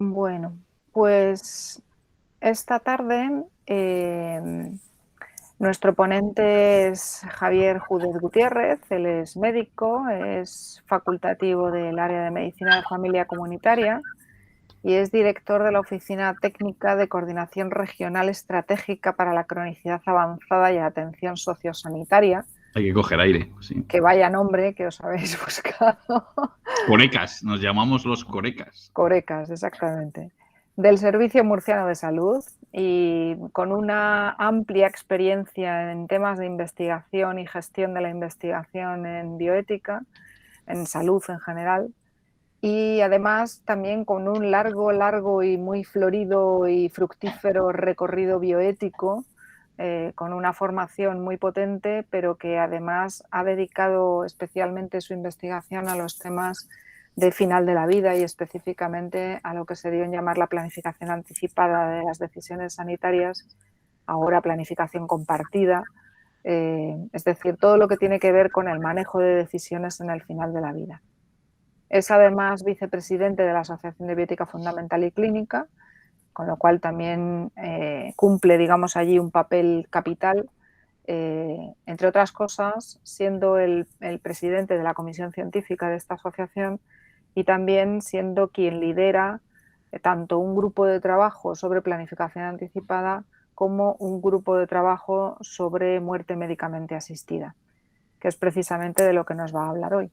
Bueno, pues esta tarde nuestro ponente es Javier Júdez Gutiérrez, él es médico, es facultativo del área de medicina de familia comunitaria y es director de la Oficina Técnica de Coordinación Regional Estratégica para la Cronicidad Avanzada y Atención Sociosanitaria. Hay que coger aire, sí. Que vaya nombre que os habéis buscado. Corecas, nos llamamos los corecas. Corecas, exactamente. Del Servicio Murciano de Salud y con una amplia experiencia en temas de investigación y gestión de la investigación en bioética, en salud en general, y además también con un largo y muy florido y fructífero recorrido bioético, con una formación muy potente, pero que además ha dedicado especialmente su investigación a los temas de final de la vida y específicamente a lo que se dio en llamar la planificación anticipada de las decisiones sanitarias, ahora planificación compartida, es decir, todo lo que tiene que ver con el manejo de decisiones en el final de la vida. Es además vicepresidente de la Asociación de Bioética Fundamental y Clínica, con lo cual también cumple, digamos, allí un papel capital, entre otras cosas, siendo el presidente de la comisión científica de esta asociación y también siendo quien lidera tanto un grupo de trabajo sobre planificación anticipada como un grupo de trabajo sobre muerte médicamente asistida, que es precisamente de lo que nos va a hablar hoy.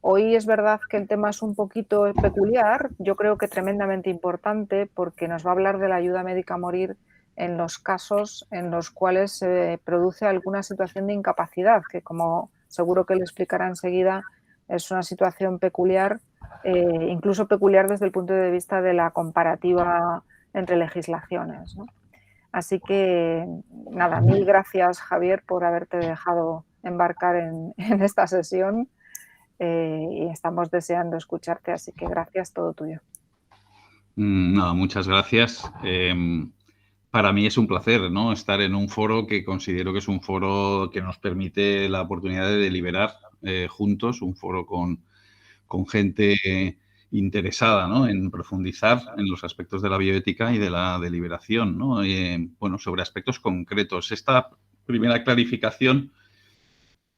Hoy es verdad que el tema es un poquito peculiar, yo creo que tremendamente importante porque nos va a hablar de la ayuda médica a morir en los casos en los cuales se produce alguna situación de incapacidad, que como seguro que le explicará enseguida, es una situación peculiar, incluso peculiar desde el punto de vista de la comparativa entre legislaciones, ¿no? Así que nada, mil gracias Javier por haberte dejado embarcar en esta sesión. Y estamos deseando escucharte, así que gracias, todo tuyo. Nada, muchas gracias. Para mí es un placer, ¿no?, estar en un foro que considero que es un foro que nos permite la oportunidad de deliberar juntos, un foro con gente interesada, ¿no?, en profundizar en los aspectos de la bioética y de la deliberación, ¿no?, bueno, sobre aspectos concretos. Esta primera clarificación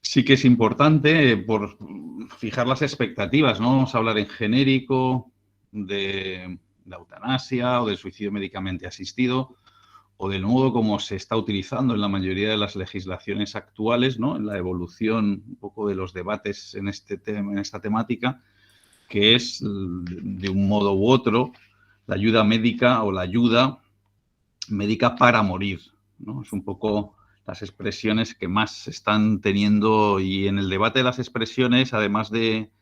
sí que es importante por fijar las expectativas, ¿no? Vamos a hablar en genérico de la eutanasia o del suicidio médicamente asistido o del modo como se está utilizando en la mayoría de las legislaciones actuales, ¿no?, en la evolución un poco de los debates en este tema, en esta temática, que es, de un modo u otro, la ayuda médica o la ayuda médica para morir, ¿no? Es un poco las expresiones que más se están teniendo, y en el debate de las expresiones, además de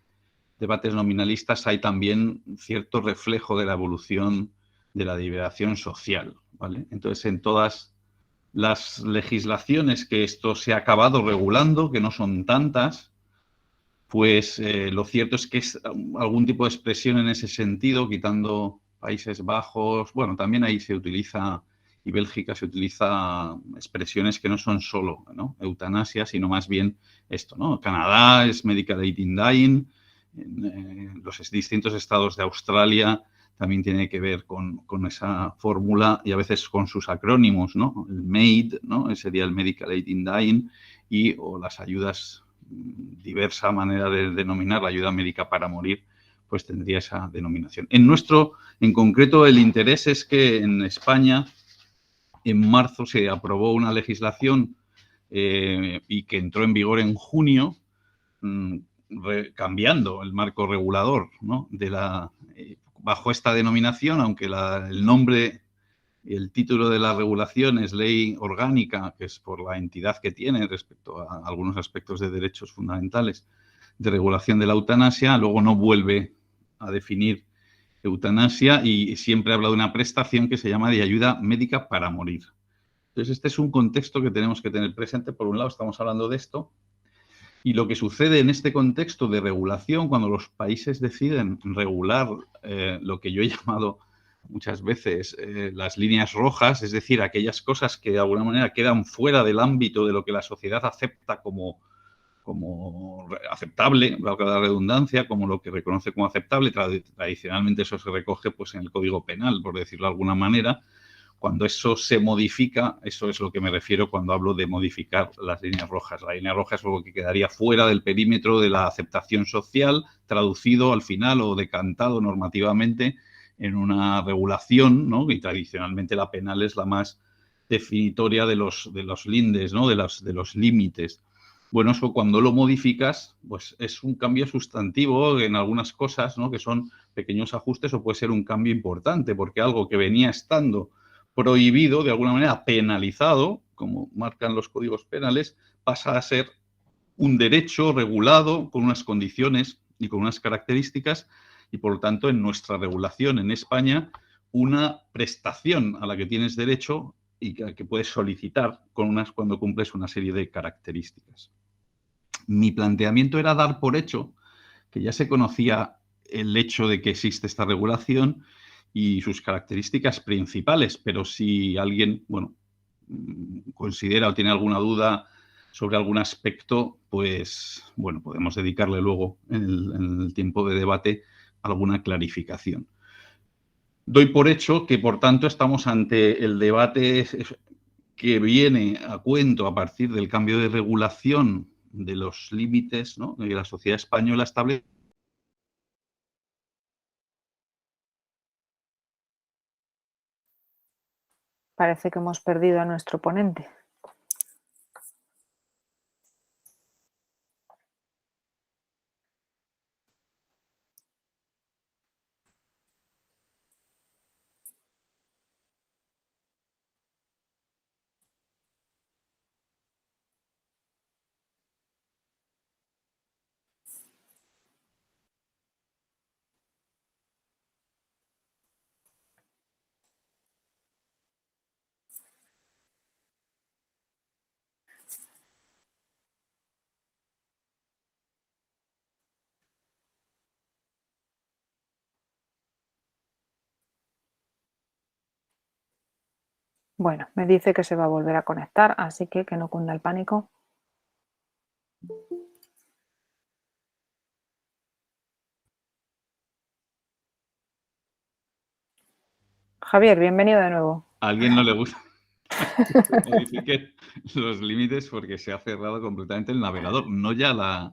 debates nominalistas, hay también cierto reflejo de la evolución de la deliberación social, ¿vale? Entonces, en todas las legislaciones que esto se ha acabado regulando, que no son tantas, pues lo cierto es que es algún tipo de expresión en ese sentido, quitando Países Bajos, bueno, también ahí se utiliza, y Bélgica se utiliza expresiones que no son solo, ¿no?, eutanasia, sino más bien esto, ¿no? Canadá es Medical Aid in Dying, los distintos estados de Australia también tiene que ver con esa fórmula y a veces con sus acrónimos, ¿no? El MAID, ¿no?, ese sería el Medical Aid in Dying, o las ayudas, diversa manera de denominar la ayuda médica para morir, pues tendría esa denominación. En concreto, el interés es que en España, en marzo, se aprobó una legislación y que entró en vigor en junio, cambiando el marco regulador, ¿no?, bajo esta denominación, aunque el nombre y el título de la regulación es Ley Orgánica, que es por la entidad que tiene respecto a algunos aspectos de derechos fundamentales de regulación de la eutanasia, luego no vuelve a definir eutanasia y siempre habla de una prestación que se llama de ayuda médica para morir. Entonces, este es un contexto que tenemos que tener presente. Por un lado, estamos hablando de esto, y lo que sucede en este contexto de regulación, cuando los países deciden regular lo que yo he llamado muchas veces las líneas rojas, es decir, aquellas cosas que de alguna manera quedan fuera del ámbito de lo que la sociedad acepta como como aceptable, valga la redundancia, como lo que reconoce como aceptable. Tradicionalmente eso se recoge pues, en el Código Penal, por decirlo de alguna manera. Cuando eso se modifica, eso es lo que me refiero cuando hablo de modificar las líneas rojas. La línea roja es algo que quedaría fuera del perímetro de la aceptación social, traducido al final o decantado normativamente en una regulación, ¿no? Y tradicionalmente la penal es la más definitoria de los lindes, ¿no? de los límites. Bueno, eso cuando lo modificas, pues es un cambio sustantivo en algunas cosas, ¿no? Que son pequeños ajustes, o puede ser un cambio importante, porque algo que venía estando prohibido, de alguna manera penalizado, como marcan los códigos penales, pasa a ser un derecho regulado con unas condiciones y con unas características, y por lo tanto en nuestra regulación en España una prestación a la que tienes derecho y que puedes solicitar cuando cumples una serie de características. Mi planteamiento era dar por hecho que ya se conocía el hecho de que existe esta regulación y sus características principales, pero si alguien, bueno, considera o tiene alguna duda sobre algún aspecto, pues, bueno, podemos dedicarle luego en el tiempo de debate alguna clarificación. Doy por hecho que, por tanto, estamos ante el debate que viene a cuento a partir del cambio de regulación de los límites, ¿no?, que la sociedad española establece. Parece que hemos perdido a nuestro ponente. Bueno, me dice que se va a volver a conectar, así que no cunda el pánico. Javier, bienvenido de nuevo. A alguien no le gusta modifique los límites porque se ha cerrado completamente el navegador, no ya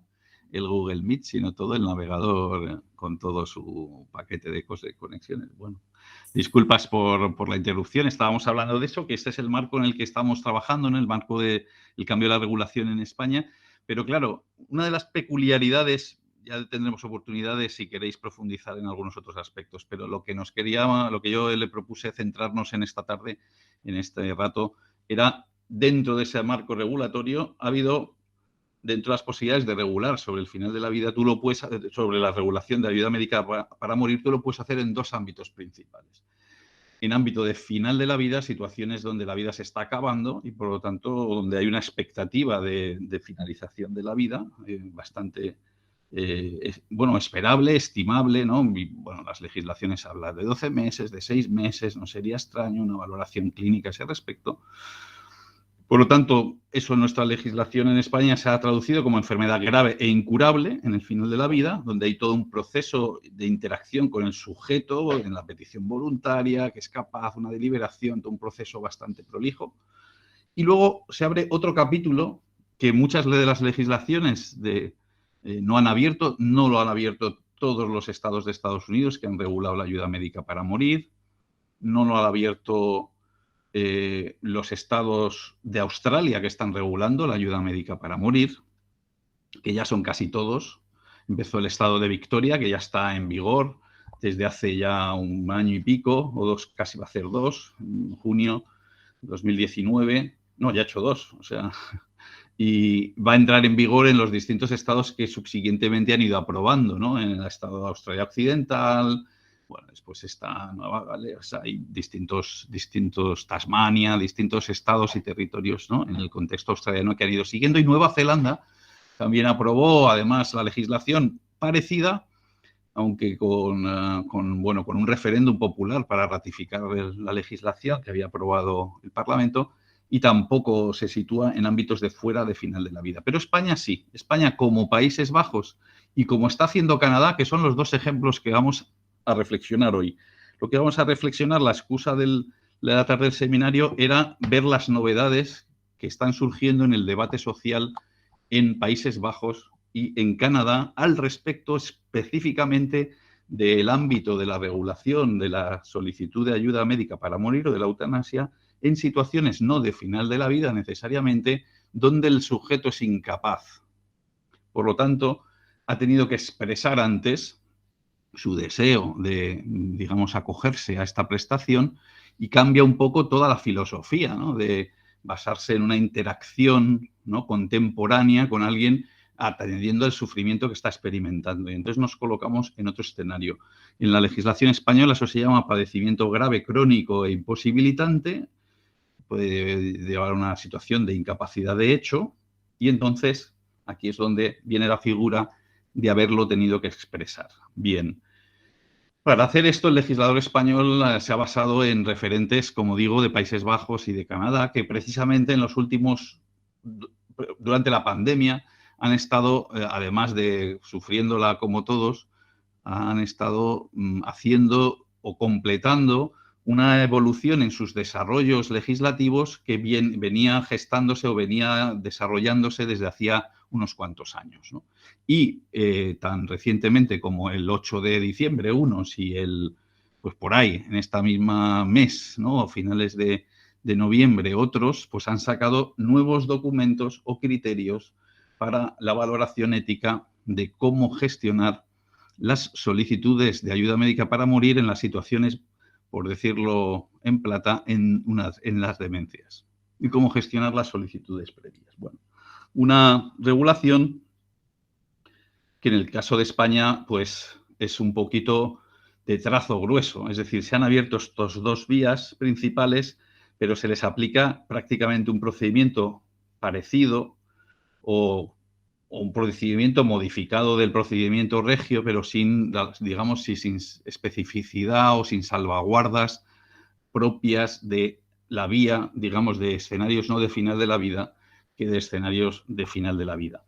el Google Meet, sino todo el navegador con todo su paquete de conexiones. Bueno, disculpas por la interrupción. Estábamos hablando de eso, que este es el marco en el que estamos trabajando, en el marco del cambio de la regulación en España. Pero claro, una de las peculiaridades, ya tendremos oportunidades si queréis profundizar en algunos otros aspectos, pero lo que yo le propuse centrarnos en esta tarde, en este rato, era dentro de ese marco regulatorio, ha habido dentro de las posibilidades de regular sobre el final de la vida, tú lo puedes, sobre la regulación de ayuda médica para morir, tú lo puedes hacer en dos ámbitos principales. En ámbito de final de la vida, situaciones donde la vida se está acabando y por lo tanto donde hay una expectativa de finalización de la vida bastante esperable, estimable, ¿no? Y, bueno, las legislaciones hablan de 12 meses, de 6 meses, no sería extraño una valoración clínica a ese respecto. Por lo tanto, eso en nuestra legislación en España se ha traducido como enfermedad grave e incurable en el final de la vida, donde hay todo un proceso de interacción con el sujeto en la petición voluntaria, que es capaz, una deliberación, todo un proceso bastante prolijo. Y luego se abre otro capítulo que muchas de las legislaciones no han abierto, no lo han abierto todos los estados de Estados Unidos que han regulado la ayuda médica para morir, no lo han abierto los estados de Australia que están regulando la ayuda médica para morir, que ya son casi todos. Empezó el estado de Victoria, que ya está en vigor desde hace ya un año y pico, o dos, casi va a ser 2, en junio de 2019. No, ya ha hecho 2, o sea, y va a entrar en vigor en los distintos estados que subsiguientemente han ido aprobando, ¿no? En el estado de Australia Occidental, bueno, después está Nueva Gales, o sea, hay distintos Tasmania, distintos estados y territorios, ¿no?, en el contexto australiano que han ido siguiendo, y Nueva Zelanda también aprobó, además, la legislación parecida, aunque con un referéndum popular para ratificar la legislación que había aprobado el Parlamento, y tampoco se sitúa en ámbitos de fuera de final de la vida. Pero España sí. España, como Países Bajos y como está haciendo Canadá, que son los dos ejemplos que vamos a reflexionar hoy. Lo que vamos a reflexionar, la excusa de la tarde del seminario, era ver las novedades que están surgiendo en el debate social en Países Bajos y en Canadá al respecto específicamente del ámbito de la regulación de la solicitud de ayuda médica para morir o de la eutanasia en situaciones no de final de la vida necesariamente, donde el sujeto es incapaz. Por lo tanto, ha tenido que expresar antes su deseo de, digamos, acogerse a esta prestación y cambia un poco toda la filosofía, ¿no? De basarse en una interacción, ¿no?, contemporánea con alguien atendiendo el sufrimiento que está experimentando. Y entonces nos colocamos en otro escenario. En la legislación española eso se llama padecimiento grave, crónico e imposibilitante. Puede llevar a una situación de incapacidad de hecho y entonces aquí es donde viene la figura de haberlo tenido que expresar. Bien. Para hacer esto, el legislador español se ha basado en referentes, como digo, de Países Bajos y de Canadá, que precisamente en los últimos, durante la pandemia, han estado, además de sufriéndola como todos, han estado haciendo o completando una evolución en sus desarrollos legislativos que venía gestándose o venía desarrollándose desde hacía unos cuantos años, ¿no? Y tan recientemente como el 8 de diciembre unos y pues por ahí, en esta misma mes, ¿no?, finales de noviembre otros, pues han sacado nuevos documentos o criterios para la valoración ética de cómo gestionar las solicitudes de ayuda médica para morir en las situaciones, por decirlo en plata, en las demencias. Y cómo gestionar las solicitudes previas. Bueno, una regulación que en el caso de España, pues es un poquito de trazo grueso. Es decir, se han abierto estos dos vías principales, pero se les aplica prácticamente un procedimiento parecido o un procedimiento modificado del procedimiento regio, pero sin, digamos, sin especificidad o sin salvaguardas propias de la vía, digamos, de escenarios no de final de la vida que de escenarios de final de la vida.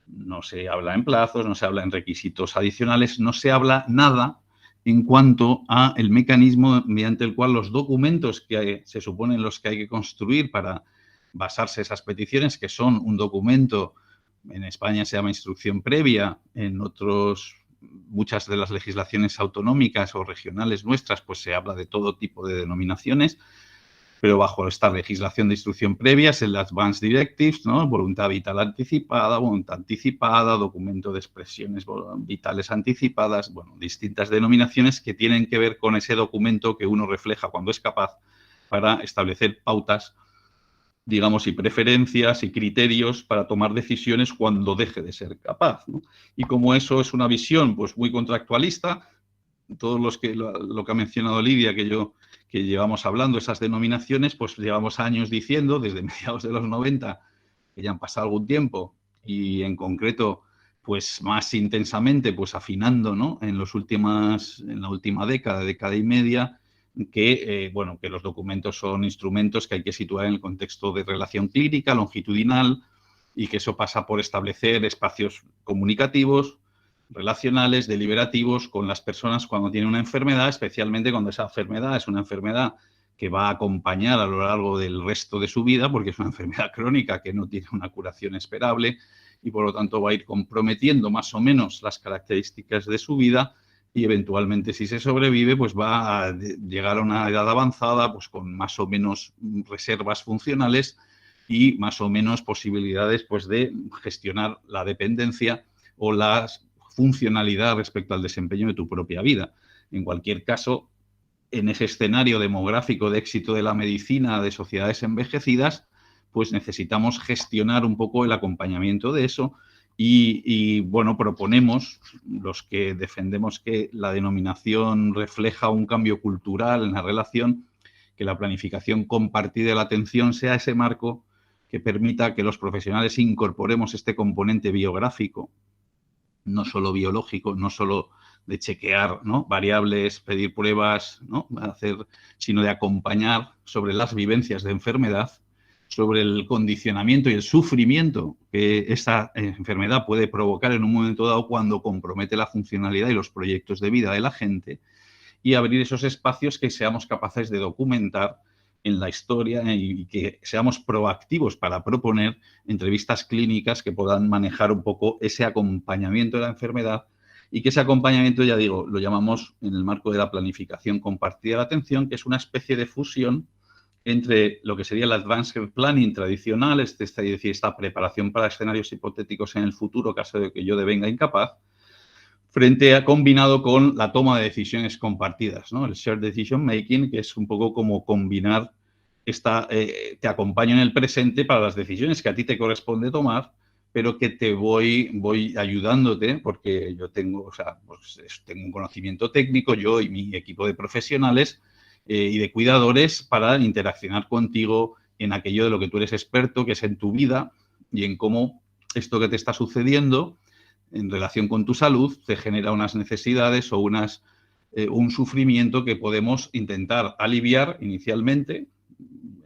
No se habla en plazos, no se habla en requisitos adicionales, no se habla nada en cuanto a el mecanismo mediante el cual los documentos que se suponen los que hay que construir para basarse esas peticiones, que son un documento, en España se llama instrucción previa, en muchas de las legislaciones autonómicas o regionales nuestras, pues se habla de todo tipo de denominaciones, pero bajo esta legislación de instrucción previa es el Advance Directives, ¿no?, voluntad vital anticipada, voluntad anticipada, documento de expresiones vitales anticipadas, bueno, distintas denominaciones que tienen que ver con ese documento que uno refleja cuando es capaz para establecer pautas, digamos, y preferencias y criterios para tomar decisiones cuando deje de ser capaz, ¿no? Y como eso es una visión pues muy contractualista, todos lo que ha mencionado Lidia, que llevamos hablando, esas denominaciones, pues llevamos años diciendo, desde mediados de los 90, que ya han pasado algún tiempo, y en concreto, pues más intensamente, pues afinando, ¿no?, en la última década y media, que los documentos son instrumentos que hay que situar en el contexto de relación clínica, longitudinal, y que eso pasa por establecer espacios comunicativos, relacionales, deliberativos con las personas cuando tienen una enfermedad, especialmente cuando esa enfermedad es una enfermedad que va a acompañar a lo largo del resto de su vida, porque es una enfermedad crónica que no tiene una curación esperable y, por lo tanto, va a ir comprometiendo más o menos las características de su vida y, eventualmente, si se sobrevive, pues va a llegar a una edad avanzada pues con más o menos reservas funcionales y más o menos posibilidades pues de gestionar la dependencia o las funcionalidad respecto al desempeño de tu propia vida. En cualquier caso, en ese escenario demográfico de éxito de la medicina de sociedades envejecidas, pues necesitamos gestionar un poco el acompañamiento de eso y proponemos, los que defendemos que la denominación refleja un cambio cultural en la relación, que la planificación compartida de la atención sea ese marco que permita que los profesionales incorporemos este componente biográfico, no solo biológico, no solo de chequear, ¿no?, variables, pedir pruebas, ¿no?, sino de acompañar sobre las vivencias de enfermedad sobre el condicionamiento y el sufrimiento que esta enfermedad puede provocar en un momento dado cuando compromete la funcionalidad y los proyectos de vida de la gente, y abrir esos espacios que seamos capaces de documentar en la historia y que seamos proactivos para proponer entrevistas clínicas que puedan manejar un poco ese acompañamiento de la enfermedad, y que ese acompañamiento, ya digo, lo llamamos en el marco de la planificación compartida de la atención, que es una especie de fusión entre lo que sería el Advanced Planning tradicional, es decir, esta preparación para escenarios hipotéticos en el futuro, caso de que yo devenga incapaz, combinado con la toma de decisiones compartidas, ¿no? El Shared Decision Making, que es un poco como combinar te acompaño en el presente para las decisiones que a ti te corresponde tomar, pero que te voy ayudándote porque yo tengo, pues tengo un conocimiento técnico, yo y mi equipo de profesionales y de cuidadores, para interaccionar contigo en aquello de lo que tú eres experto, que es en tu vida, y en cómo esto que te está sucediendo en relación con tu salud te genera unas necesidades o un sufrimiento que podemos intentar aliviar inicialmente,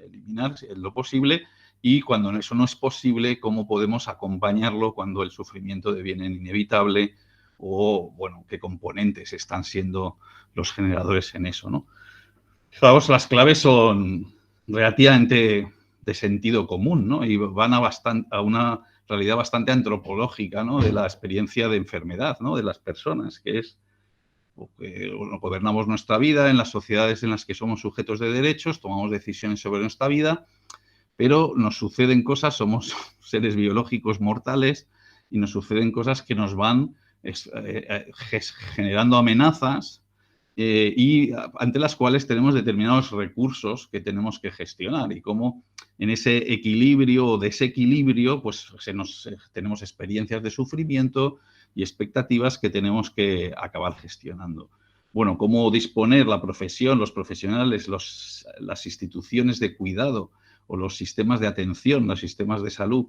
eliminar en lo posible, y cuando eso no es posible, cómo podemos acompañarlo cuando el sufrimiento deviene inevitable, o, bueno, qué componentes están siendo los generadores en eso, ¿no? Fijaos, las claves son relativamente de sentido común, ¿no? Y van a una realidad bastante antropológica, ¿no? De la experiencia de enfermedad, ¿no? De las personas, que es que gobernamos nuestra vida en las sociedades en las que somos sujetos de derechos, tomamos decisiones sobre nuestra vida, pero nos suceden cosas, somos seres biológicos mortales, y nos suceden cosas que nos van generando amenazas y ante las cuales tenemos determinados recursos que tenemos que gestionar, y cómo en ese equilibrio o desequilibrio pues tenemos experiencias de sufrimiento y expectativas que tenemos que acabar gestionando. Bueno, cómo disponer la profesión, los profesionales, las instituciones de cuidado o los sistemas de atención, los sistemas de salud,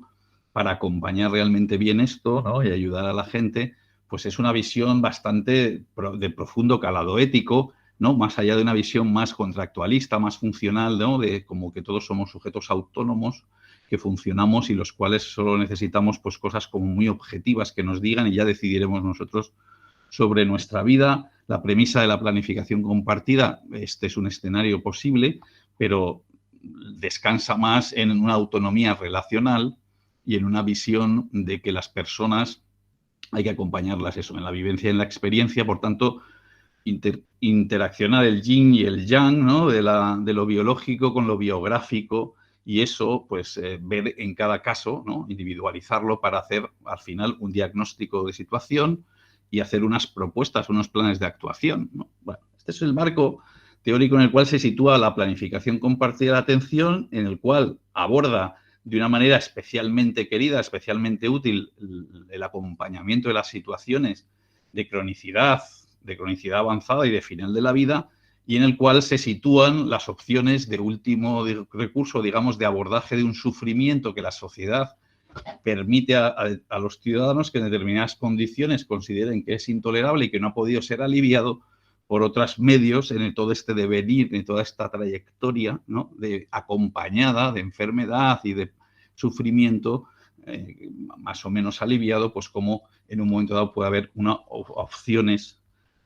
para acompañar realmente bien esto, ¿no? Y ayudar a la gente, pues es una visión bastante de profundo calado ético, ¿no? Más allá de una visión más contractualista, más funcional, ¿no? De como que todos somos sujetos autónomos que funcionamos y los cuales solo necesitamos pues cosas como muy objetivas que nos digan y ya decidiremos nosotros sobre nuestra vida. La premisa de la planificación compartida, este es un escenario posible, pero descansa más en una autonomía relacional y en una visión de que las personas hay que acompañarlas en la vivencia y en la experiencia. Por tanto, interaccionar el yin y el yang, ¿no? de lo biológico con lo biográfico, y eso, pues, ver en cada caso, ¿no? Individualizarlo para hacer, al final, un diagnóstico de situación y hacer unas propuestas, unos planes de actuación, ¿no? Bueno, este es el marco teórico en el cual se sitúa la planificación compartida de atención, en el cual aborda de una manera especialmente querida, especialmente útil, el acompañamiento de las situaciones de cronicidad avanzada y de final de la vida, y en el cual se sitúan las opciones de último recurso, digamos, de abordaje de un sufrimiento que la sociedad permite a los ciudadanos que en determinadas condiciones consideren que es intolerable y que no ha podido ser aliviado por otros medios en todo este devenir, en toda esta trayectoria, ¿no? Acompañada de enfermedad y de sufrimiento, más o menos aliviado, pues como en un momento dado puede haber opciones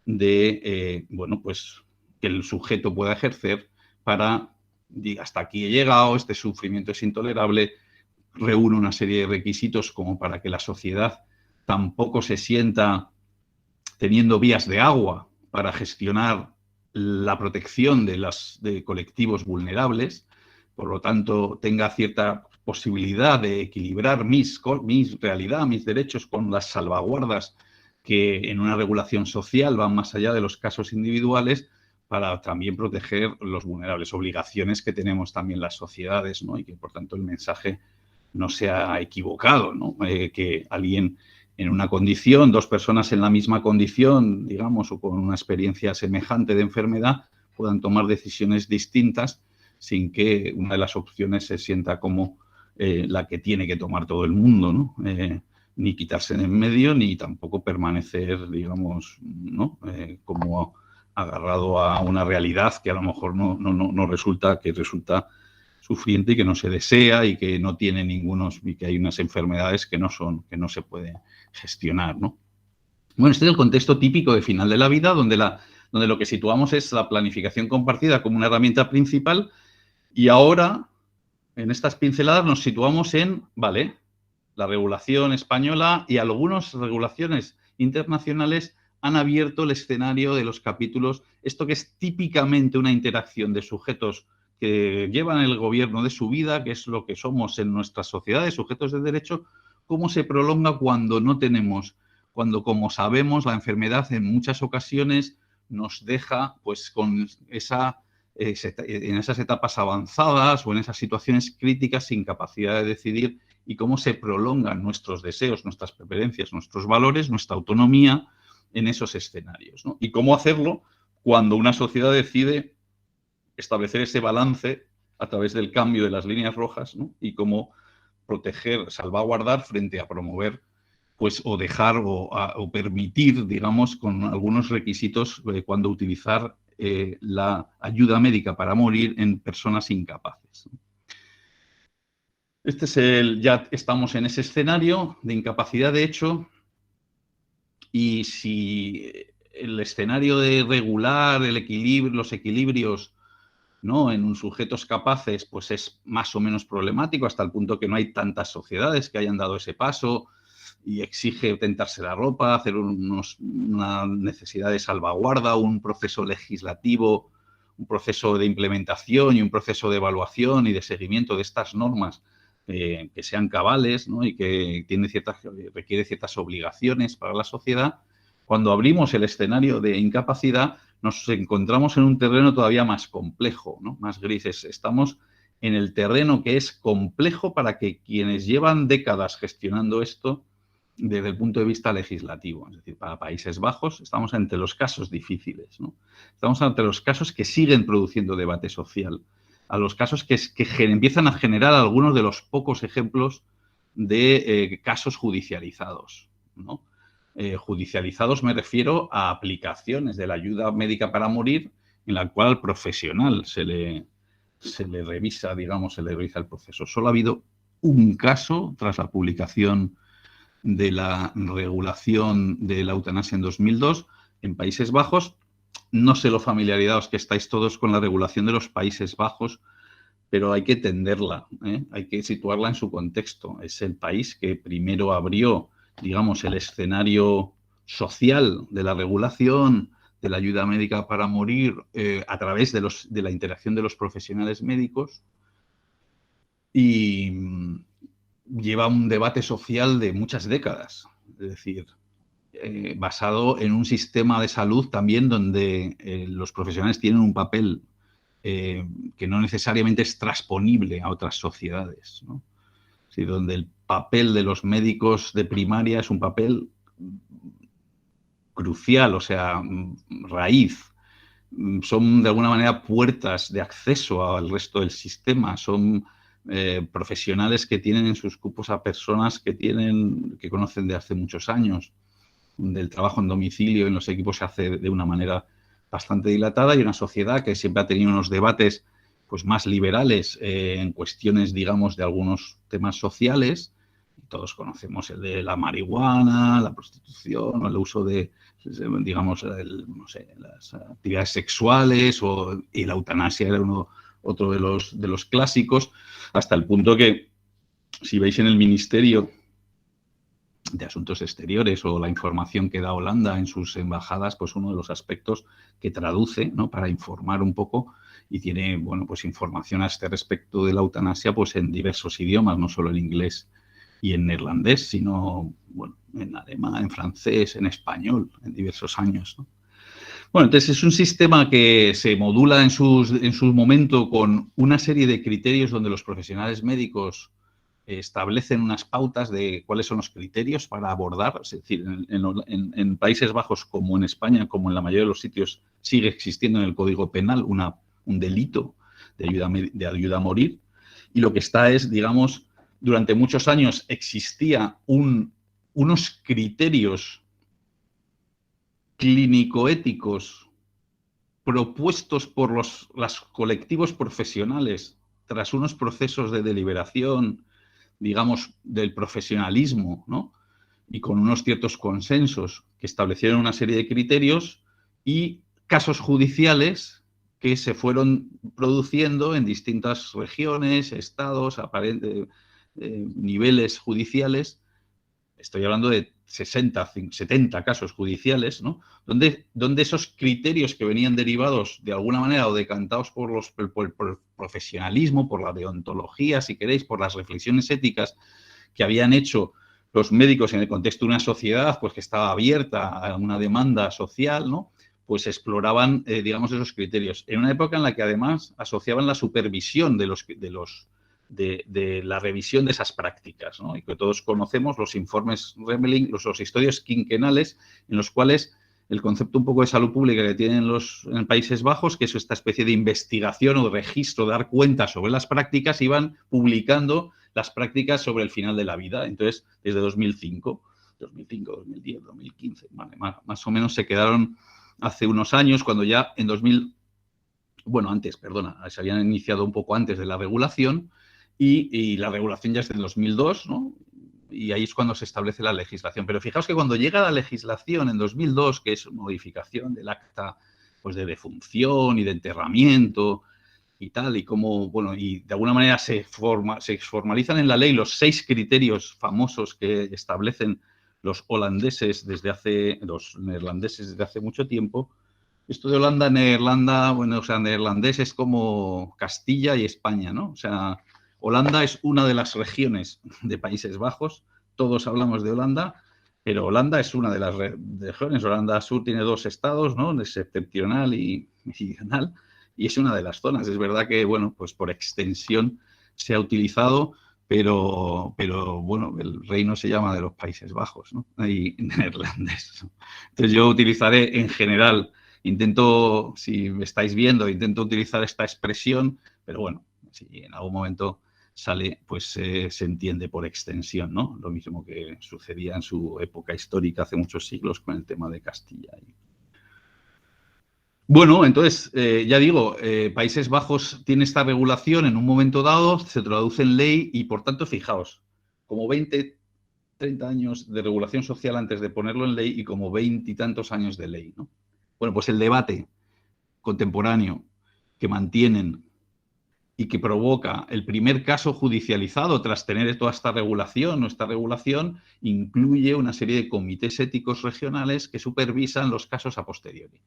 de, bueno, pues que el sujeto pueda ejercer para, diga, hasta aquí he llegado, este sufrimiento es intolerable, reúne una serie de requisitos como para que la sociedad tampoco se sienta teniendo vías de agua para gestionar la protección de colectivos vulnerables, por lo tanto tenga cierta posibilidad de equilibrar mi realidad, mis derechos, con las salvaguardas que en una regulación social van más allá de los casos individuales, para también proteger los vulnerables, obligaciones que tenemos también las sociedades, ¿no? Y que, por tanto, el mensaje no sea equivocado, ¿no? Que alguien en una condición, dos personas en la misma condición, digamos, o con una experiencia semejante de enfermedad, puedan tomar decisiones distintas sin que una de las opciones se sienta como la que tiene que tomar todo el mundo, ¿no? Ni quitarse en medio, ni tampoco permanecer, digamos, ¿no? Como agarrado a una realidad que a lo mejor no resulta sufriente y que no se desea y que no tiene y que hay unas enfermedades que no se pueden gestionar, ¿no? Bueno, este es el contexto típico de final de la vida, donde lo que situamos es la planificación compartida como una herramienta principal, y ahora, en estas pinceladas, nos situamos en, vale, la regulación española y algunas regulaciones internacionales han abierto el escenario de los capítulos, esto que es típicamente una interacción de sujetos que llevan el gobierno de su vida, que es lo que somos en nuestras sociedades, sujetos de derecho, cómo se prolonga cuando no tenemos, cuando, como sabemos, la enfermedad en muchas ocasiones nos deja pues con en esas etapas avanzadas o en esas situaciones críticas sin capacidad de decidir, y cómo se prolongan nuestros deseos, nuestras preferencias, nuestros valores, nuestra autonomía en esos escenarios, ¿no? Y cómo hacerlo cuando una sociedad decide establecer ese balance a través del cambio de las líneas rojas, ¿no? Y cómo proteger, salvaguardar frente a promover pues o dejar o permitir, digamos, con algunos requisitos cuando utilizar la ayuda médica para morir en personas incapaces. Ya estamos en ese escenario de incapacidad de hecho, y si el escenario de regular los equilibrios, ¿no?, en sujetos capaces, pues es más o menos problemático, hasta el punto que no hay tantas sociedades que hayan dado ese paso, y exige tentarse la ropa, hacer una necesidad de salvaguarda, un proceso legislativo, un proceso de implementación y un proceso de evaluación y de seguimiento de estas normas que sean cabales, ¿no?, y que requiere ciertas obligaciones para la sociedad. Cuando abrimos el escenario de incapacidad, nos encontramos en un terreno todavía más complejo, ¿no?, más grises. Estamos en el terreno que es complejo para que quienes llevan décadas gestionando esto desde el punto de vista legislativo. Es decir, para Países Bajos estamos ante los casos difíciles, ¿no? Estamos ante los casos que siguen produciendo debate social, a los casos que empiezan a generar algunos de los pocos ejemplos de casos judicializados, ¿no? Judicializados me refiero a aplicaciones de la ayuda médica para morir en la cual al profesional se le revisa, digamos, se le revisa el proceso. Solo ha habido un caso tras la publicación de la regulación de la eutanasia en 2002 en Países Bajos. No sé lo familiarizados que estáis todos con la regulación de los Países Bajos, pero hay que entenderla, ¿eh? Hay que situarla en su contexto. Es el país que primero abrió, digamos, el escenario social de la regulación de la ayuda médica para morir a través de la interacción de los profesionales médicos, y lleva un debate social de muchas décadas, es decir, basado en un sistema de salud también donde los profesionales tienen un papel que no necesariamente es transponible a otras sociedades, ¿no? Sí, donde el papel de los médicos de primaria es un papel crucial, o sea, raíz. Son de alguna manera puertas de acceso al resto del sistema, son profesionales que tienen en sus cupos a personas que conocen de hace muchos años. Del trabajo en domicilio en los equipos se hace de una manera bastante dilatada, y una sociedad que siempre ha tenido unos debates pues más liberales en cuestiones, digamos, de algunos temas sociales. Todos conocemos el de la marihuana, la prostitución, o el uso de, digamos, no sé, las actividades sexuales, y la eutanasia era otro de los clásicos, hasta el punto que, si veis en el Ministerio de Asuntos Exteriores o la información que da Holanda en sus embajadas, pues uno de los aspectos que traduce, ¿no?, para informar un poco, y tiene, bueno, pues información a este respecto de la eutanasia pues en diversos idiomas, no solo en inglés y en neerlandés, sino, bueno, en alemán, en francés, en español, en diversos años, ¿no? Bueno, entonces es un sistema que se modula en su momento con una serie de criterios donde los profesionales médicos establecen unas pautas de cuáles son los criterios para abordar. Es decir, en Países Bajos, como en España, como en la mayoría de los sitios, sigue existiendo en el Código Penal un delito de ayuda a morir. Y lo que está es, digamos, durante muchos años existía unos criterios clínico-éticos propuestos por los colectivos profesionales tras unos procesos de deliberación, digamos, del profesionalismo, ¿no? Y con unos ciertos consensos que establecieron una serie de criterios y casos judiciales que se fueron produciendo en distintas regiones, estados, niveles judiciales. Estoy hablando de 60, 70 casos judiciales, ¿no? Donde esos criterios que venían derivados de alguna manera o decantados por el profesionalismo, por la deontología, si queréis, por las reflexiones éticas que habían hecho los médicos en el contexto de una sociedad pues, que estaba abierta a una demanda social, ¿no? Pues exploraban, digamos, esos criterios. En una época en la que además asociaban la supervisión de la revisión de esas prácticas, ¿no? Y que todos conocemos los informes Remeling, los estudios quinquenales, en los cuales el concepto un poco de salud pública que tienen en Países Bajos, que es esta especie de investigación o de registro, de dar cuenta sobre las prácticas, iban publicando las prácticas sobre el final de la vida. Entonces, desde 2005, 2010, 2015, vale, más o menos se quedaron hace unos años, cuando ya en se habían iniciado un poco antes de la regulación y la regulación ya es del 2002, ¿no? Y ahí es cuando se establece la legislación. Pero fijaos que cuando llega la legislación en 2002, que es modificación del acta pues, de defunción y de enterramiento y tal, y como, bueno, y de alguna manera se formalizan en la ley los 6 criterios famosos que establecen los neerlandeses desde hace mucho tiempo. Esto de Holanda, Neerlanda, bueno, o sea, neerlandés es como Castilla y España, ¿no? O sea, Holanda es una de las regiones de Países Bajos, todos hablamos de Holanda, pero Holanda es una de las regiones. Holanda Sur tiene 2 estados, ¿no? Septentrional y meridional, y es una de las zonas. Es verdad que, bueno, pues por extensión se ha utilizado, pero bueno, el reino se llama de los Países Bajos, ¿no? Y neerlandés. Entonces yo utilizaré en general, si me estáis viendo, intento utilizar esta expresión, pero bueno, si en algún momento sale, pues se entiende por extensión, ¿no? Lo mismo que sucedía en su época histórica hace muchos siglos con el tema de Castilla. Bueno, entonces, ya digo, Países Bajos tiene esta regulación en un momento dado, se traduce en ley y, por tanto, fijaos, como 20, 30 años de regulación social antes de ponerlo en ley y como 20 y tantos años de ley, ¿no? Bueno, pues el debate contemporáneo que mantienen y que provoca el primer caso judicializado tras tener toda esta regulación, incluye una serie de comités éticos regionales que supervisan los casos a posteriori.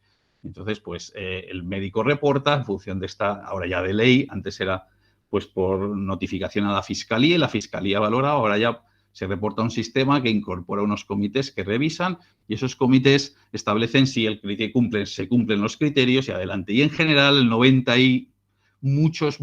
Entonces, pues el médico reporta en función de esta, ahora ya de ley, antes era pues por notificación a la fiscalía y la fiscalía valora, ahora ya se reporta un sistema que incorpora unos comités que revisan y esos comités establecen si se cumplen los criterios y adelante. Y en general el 90 y muchos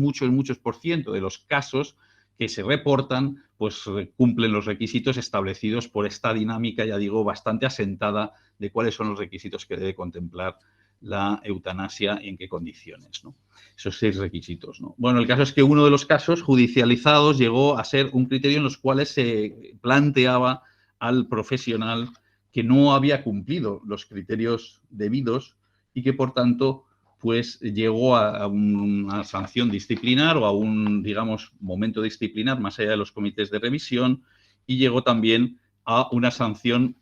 por ciento de los casos que se reportan pues cumplen los requisitos establecidos por esta dinámica, ya digo, bastante asentada de cuáles son los requisitos que debe contemplar la eutanasia y en qué condiciones, ¿no? Esos 6 requisitos, ¿no? Bueno, el caso es que uno de los casos judicializados llegó a ser un criterio en los cuales se planteaba al profesional que no había cumplido los criterios debidos y que, por tanto, pues llegó a una sanción disciplinar o a un, digamos, momento disciplinar más allá de los comités de revisión y llegó también a una sanción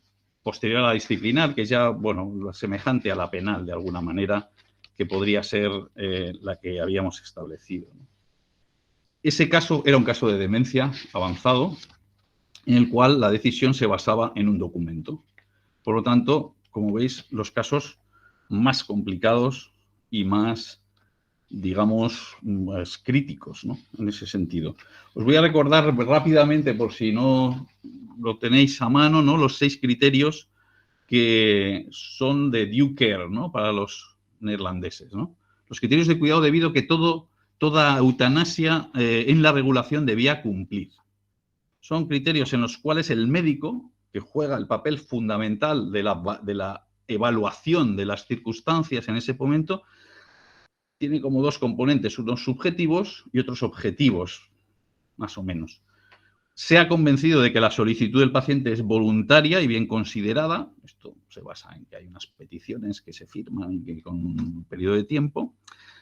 posterior a la disciplinar, que es ya, bueno, semejante a la penal de alguna manera, que podría ser la que habíamos establecido. Ese caso era un caso de demencia avanzado, en el cual la decisión se basaba en un documento. Por lo tanto, como veis, los casos más complicados y más, digamos, más críticos, ¿no? En ese sentido. Os voy a recordar rápidamente, por si no lo tenéis a mano, ¿no? Los 6 criterios que son de due care, ¿no? Para los neerlandeses, ¿no? Los criterios de cuidado debido que toda eutanasia en la regulación debía cumplir. Son criterios en los cuales el médico, que juega el papel fundamental de la evaluación de las circunstancias en ese momento, tiene como 2 componentes, unos subjetivos y otros objetivos, más o menos. Se ha convencido de que la solicitud del paciente es voluntaria y bien considerada. Esto se basa en que hay unas peticiones que se firman con un periodo de tiempo.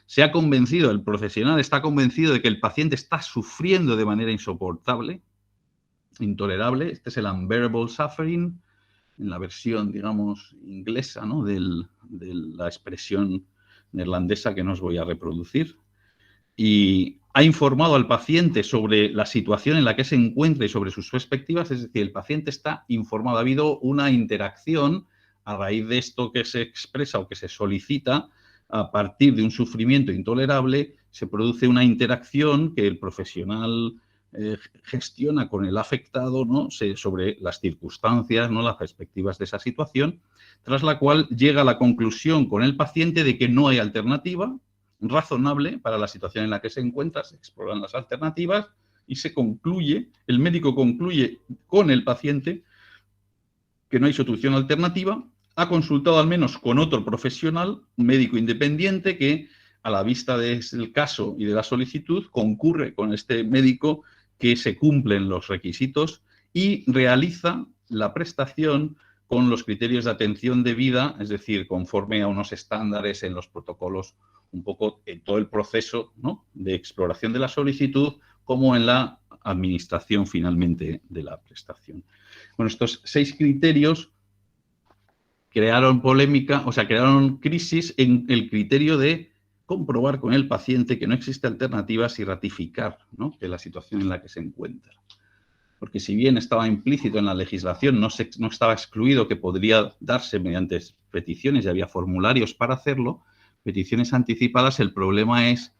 se ha convencido, el profesional está convencido de que el paciente está sufriendo de manera insoportable, intolerable. Este es el unbearable suffering, en la versión, digamos, inglesa, ¿no?, de la expresión neerlandesa que no os voy a reproducir. Y ha informado al paciente sobre la situación en la que se encuentra y sobre sus perspectivas, es decir, el paciente está informado. Ha habido una interacción a raíz de esto que se expresa o que se solicita. A partir de un sufrimiento intolerable, se produce una interacción que el profesional gestiona con el afectado, ¿no?, sobre las circunstancias, ¿no?, las perspectivas de esa situación, tras la cual llega a la conclusión con el paciente de que no hay alternativa razonable para la situación en la que se encuentra, se exploran las alternativas y se concluye, el médico concluye con el paciente que no hay solución alternativa, ha consultado al menos con otro profesional, un médico independiente, que a la vista del caso y de la solicitud concurre con este médico, que se cumplen los requisitos y realiza la prestación con los criterios de atención debida, es decir, conforme a unos estándares en los protocolos, un poco en todo el proceso, ¿no?, de exploración de la solicitud, como en la administración finalmente de la prestación. Bueno, estos 6 criterios crearon polémica, o sea, crearon crisis en el criterio de comprobar con el paciente que no existe alternativas y ratificar, ¿no?, de la situación en la que se encuentra. Porque si bien estaba implícito en la legislación, no estaba excluido que podría darse mediante peticiones, y había formularios para hacerlo, peticiones anticipadas. El problema es,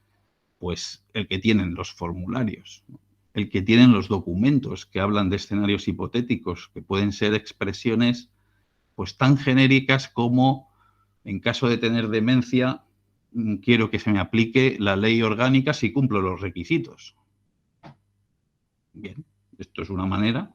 pues, el que tienen los formularios, ¿no?, el que tienen los documentos que hablan de escenarios hipotéticos, que pueden ser expresiones pues tan genéricas como: en caso de tener demencia, quiero que se me aplique la ley orgánica si cumplo los requisitos. Bien, esto es una manera.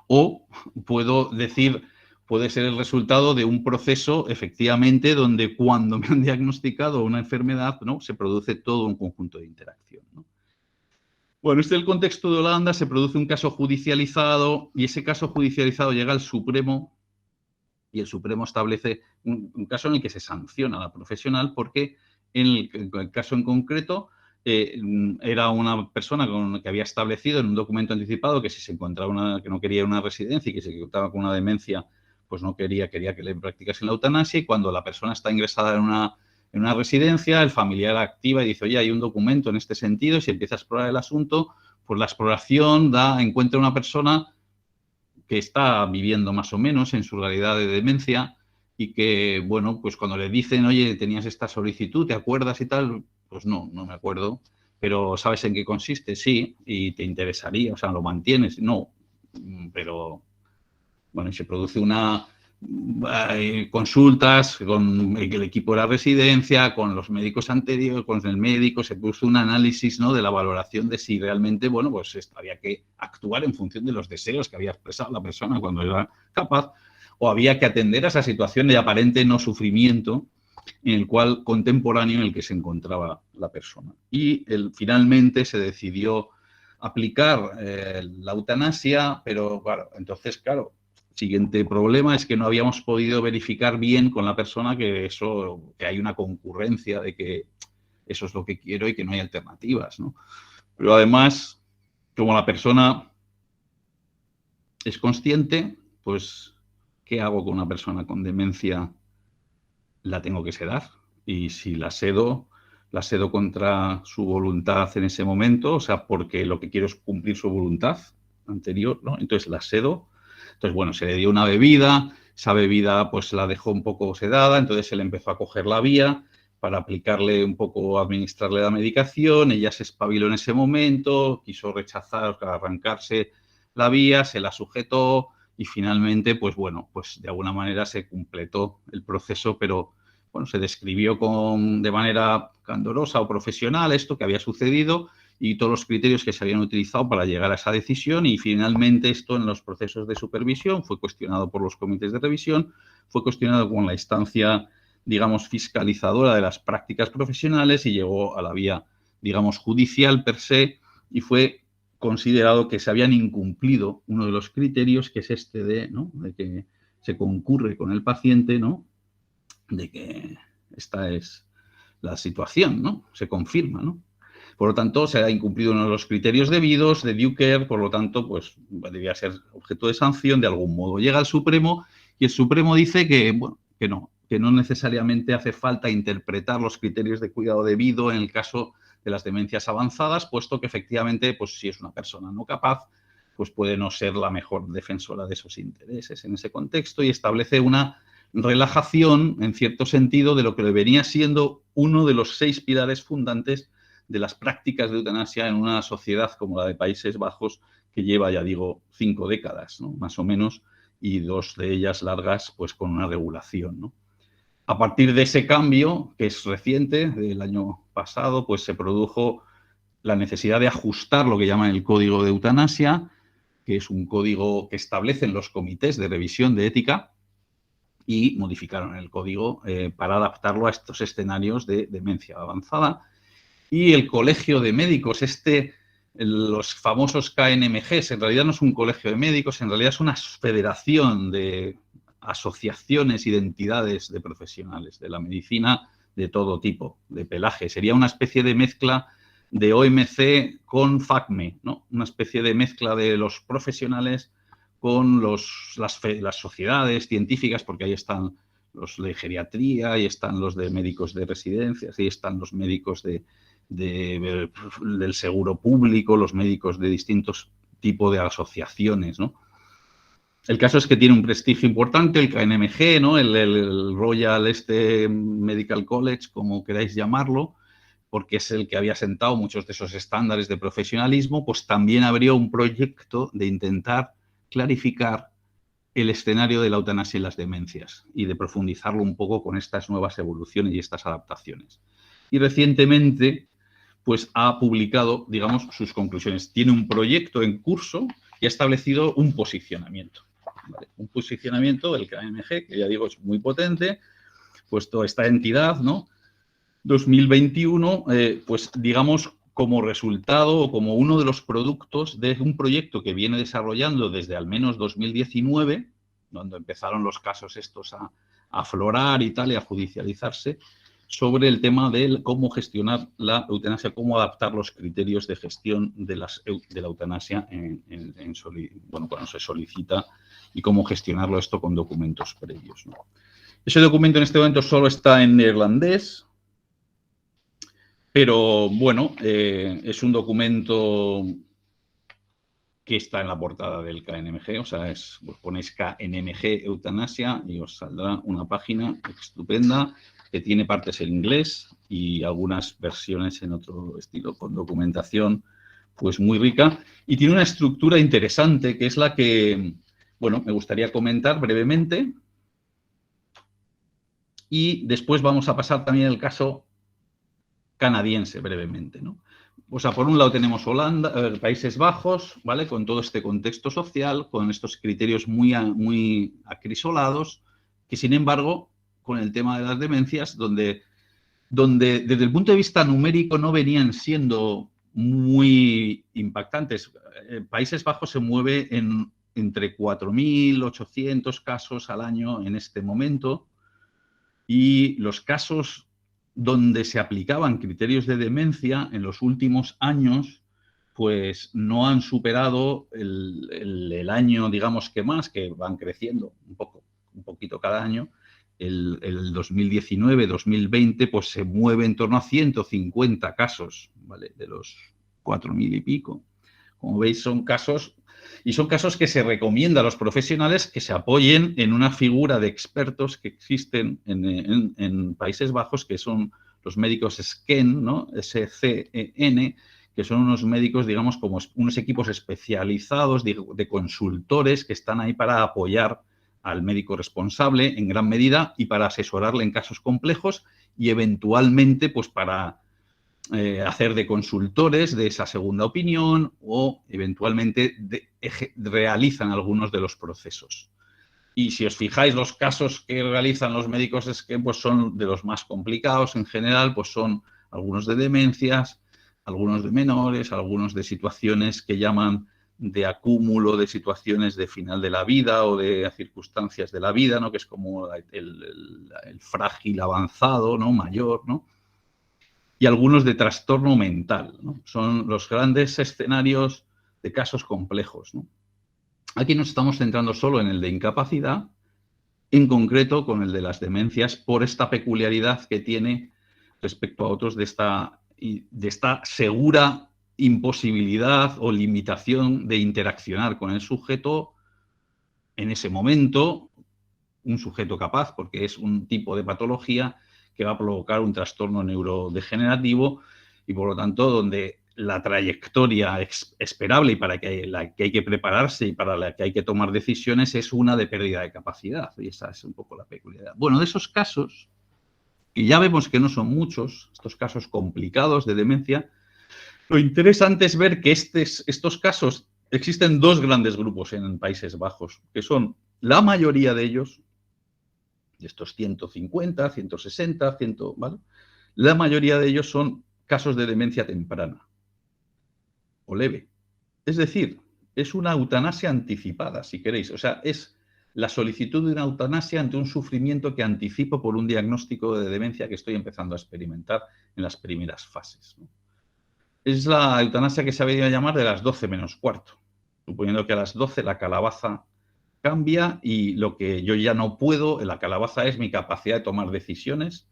O puedo decir, puede ser el resultado de un proceso, efectivamente, donde cuando me han diagnosticado una enfermedad, ¿no?, se produce todo un conjunto de interacción, ¿no? Bueno, este es el contexto de Holanda. Se produce un caso judicializado y ese caso judicializado llega al Supremo, y el Supremo establece un caso en el que se sanciona a la profesional, porque en el caso en concreto era una persona que había establecido en un documento anticipado que si se encontraba que no quería una residencia y que se encontraba con una demencia, pues no quería que le practicasen la eutanasia. Y cuando la persona está ingresada en una residencia, el familiar activa y dice: oye, hay un documento en este sentido, y se empieza a explorar el asunto. Pues la exploración encuentra una persona que está viviendo más o menos en su realidad de demencia, y que, bueno, pues cuando le dicen: oye, tenías esta solicitud, ¿te acuerdas y tal? Pues no me acuerdo. Pero ¿sabes en qué consiste? Sí. ¿Y te interesaría? O sea, ¿lo mantienes? No. Pero, bueno, se produce consultas con el equipo de la residencia, con los médicos anteriores, con el médico. Se puso un análisis, ¿no?, de la valoración de si realmente, bueno, pues había que actuar en función de los deseos que había expresado la persona cuando era capaz, o había que atender a esa situación de aparente no sufrimiento contemporáneo en el que se encontraba la persona. Y finalmente se decidió aplicar la eutanasia, pero claro, entonces, claro, siguiente problema es que no habíamos podido verificar bien con la persona que hay una concurrencia de que eso es lo que quiero y que no hay alternativas, ¿no? Pero además, como la persona es consciente, pues, ¿qué hago con una persona con demencia? La tengo que sedar. Y si la sedo contra su voluntad en ese momento, o sea, porque lo que quiero es cumplir su voluntad anterior, ¿no? Entonces la sedo. Entonces, bueno, se le dio una bebida, esa bebida pues la dejó un poco sedada, entonces él empezó a coger la vía para aplicarle un poco, administrarle la medicación. Ella se espabiló en ese momento, quiso rechazar, arrancarse la vía, se la sujetó y finalmente, pues bueno, pues de alguna manera se completó el proceso, pero bueno, se describió de manera candorosa o profesional esto que había sucedido y todos los criterios que se habían utilizado para llegar a esa decisión. Y finalmente esto, en los procesos de supervisión, fue cuestionado por los comités de revisión, fue cuestionado con la instancia, digamos, fiscalizadora de las prácticas profesionales, y llegó a la vía, digamos, judicial per se, y fue considerado que se habían incumplido uno de los criterios, que es este ¿no?, de que se concurre con el paciente, ¿no?, de que esta es la situación, ¿no? Se confirma, ¿no? Por lo tanto, se ha incumplido uno de los criterios debidos de due care, por lo tanto, pues debía ser objeto de sanción de algún modo. Llega al Supremo y el Supremo dice que, bueno, que no necesariamente hace falta interpretar los criterios de cuidado debido en el caso de las demencias avanzadas, puesto que efectivamente, pues si es una persona no capaz, pues puede no ser la mejor defensora de esos intereses en ese contexto y establece una relajación, en cierto sentido, de lo que venía siendo uno de los 6 pilares fundantes de las prácticas de eutanasia en una sociedad como la de Países Bajos, que lleva, ya digo, 5 décadas, ¿no? Más o menos, y 2 de ellas largas, pues con una regulación, ¿no? A partir de ese cambio, que es reciente, del año pasado, pues se produjo la necesidad de ajustar lo que llaman el Código de Eutanasia, que es un código que establecen los comités de revisión de ética, y modificaron el código para adaptarlo a estos escenarios de demencia avanzada. Y el Colegio de Médicos, los famosos KNMGs, en realidad no es un colegio de médicos, en realidad es una federación de asociaciones y de entidades de profesionales de la medicina de todo tipo, de pelaje. Sería una especie de mezcla de OMC con FACME, ¿no? Una especie de mezcla de los profesionales con las sociedades científicas, porque ahí están los de geriatría, ahí están los de médicos de residencias, ahí están los médicos del seguro público, los médicos de distintos tipos de asociaciones, ¿no? El caso es que tiene un prestigio importante, el KNMG, ¿no? el Royal Medical College, como queráis llamarlo, porque es el que había sentado muchos de esos estándares de profesionalismo, pues también abrió un proyecto de intentar clarificar el escenario de la eutanasia y las demencias y de profundizarlo un poco con estas nuevas evoluciones y estas adaptaciones. Y recientemente, pues ha publicado, digamos, sus conclusiones. Tiene un proyecto en curso y ha establecido un posicionamiento. ¿Vale? Un posicionamiento del KNMG, que ya digo es muy potente, puesto esta entidad, ¿no? 2021, pues digamos, como resultado o como uno de los productos de un proyecto que viene desarrollando desde al menos 2019, cuando empezaron los casos estos a aflorar y tal, y a judicializarse, sobre el tema de cómo gestionar la eutanasia, cómo adaptar los criterios de gestión de la eutanasia cuando se solicita y cómo gestionarlo esto con documentos previos, ¿no? Ese documento en este momento solo está en neerlandés, pero bueno, es un documento que está en la portada del KNMG, o sea, vos ponéis KNMG Eutanasia y os saldrá una página estupenda que tiene partes en inglés y algunas versiones en otro estilo, con documentación pues muy rica, y tiene una estructura interesante que es la que, bueno, me gustaría comentar brevemente, y después vamos a pasar también al caso canadiense brevemente, ¿no? O sea, por un lado tenemos Países Bajos, ¿vale? Con todo este contexto social, con estos criterios muy acrisolados, que sin embargo, con el tema de las demencias, donde desde el punto de vista numérico no venían siendo muy impactantes. Países Bajos se mueve entre 4.800 casos al año en este momento, y los casos donde se aplicaban criterios de demencia en los últimos años, pues no han superado el año, digamos que más, que van creciendo un poquito cada año. El 2019-2020 pues se mueve en torno a 150 casos, ¿vale? De los 4.000 y pico. Como veis, son casos que se recomienda a los profesionales que se apoyen en una figura de expertos que existen en Países Bajos, que son los médicos SCEN, ¿no? SCEN, que son unos médicos, digamos, como unos equipos especializados de consultores que están ahí para apoyar al médico responsable en gran medida y para asesorarle en casos complejos y eventualmente pues para hacer de consultores de esa segunda opinión o eventualmente realizan algunos de los procesos. Y si os fijáis, los casos que realizan los médicos es que pues, son de los más complicados en general, pues son algunos de demencias, algunos de menores, algunos de situaciones que llaman de acúmulo de situaciones de final de la vida o de circunstancias de la vida, ¿no? Que es como el frágil avanzado, ¿no? Mayor, ¿no? y algunos de trastorno mental, ¿no? Son los grandes escenarios de casos complejos, ¿no? Aquí nos estamos centrando solo en el de incapacidad, en concreto con el de las demencias, por esta peculiaridad que tiene respecto a otros de esta segura imposibilidad o limitación de interaccionar con el sujeto en ese momento, un sujeto capaz, porque es un tipo de patología que va a provocar un trastorno neurodegenerativo y, por lo tanto, donde la trayectoria esperable y para la que hay que prepararse y para la que hay que tomar decisiones es una de pérdida de capacidad. Y esa es un poco la peculiaridad. Bueno, de esos casos, y ya vemos que no son muchos, estos casos complicados de demencia, lo interesante es ver que estos casos, existen dos grandes grupos en Países Bajos, que son la mayoría de ellos, de estos 150, 160, 100, ¿vale? La mayoría de ellos son casos de demencia temprana o leve. Es decir, es una eutanasia anticipada, si queréis. O sea, es la solicitud de una eutanasia ante un sufrimiento que anticipo por un diagnóstico de demencia que estoy empezando a experimentar en las primeras fases, ¿no? Es la eutanasia que se ha venido a llamar de las 12 menos cuarto, suponiendo que a las 12 la calabaza cambia y lo que yo ya no puedo en la calabaza es mi capacidad de tomar decisiones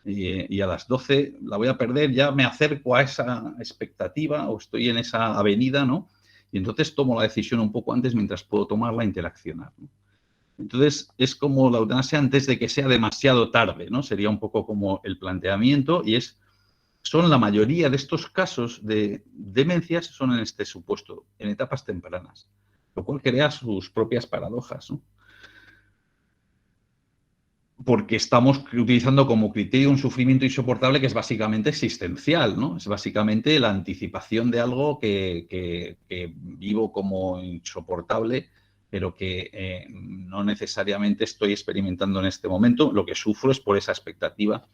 y a las 12 la voy a perder, ya me acerco a esa expectativa o estoy en esa avenida, ¿no? Y entonces tomo la decisión un poco antes mientras puedo tomarla e interaccionar, ¿no? Entonces es como la eutanasia antes de que sea demasiado tarde, ¿no? Sería un poco como el planteamiento y son la mayoría de estos casos de demencias son en este supuesto, en etapas tempranas, lo cual crea sus propias paradojas, ¿no? Porque estamos utilizando como criterio un sufrimiento insoportable que es básicamente existencial, ¿no? Es básicamente la anticipación de algo que vivo como insoportable, pero que no necesariamente estoy experimentando en este momento. Lo que sufro es por esa expectativa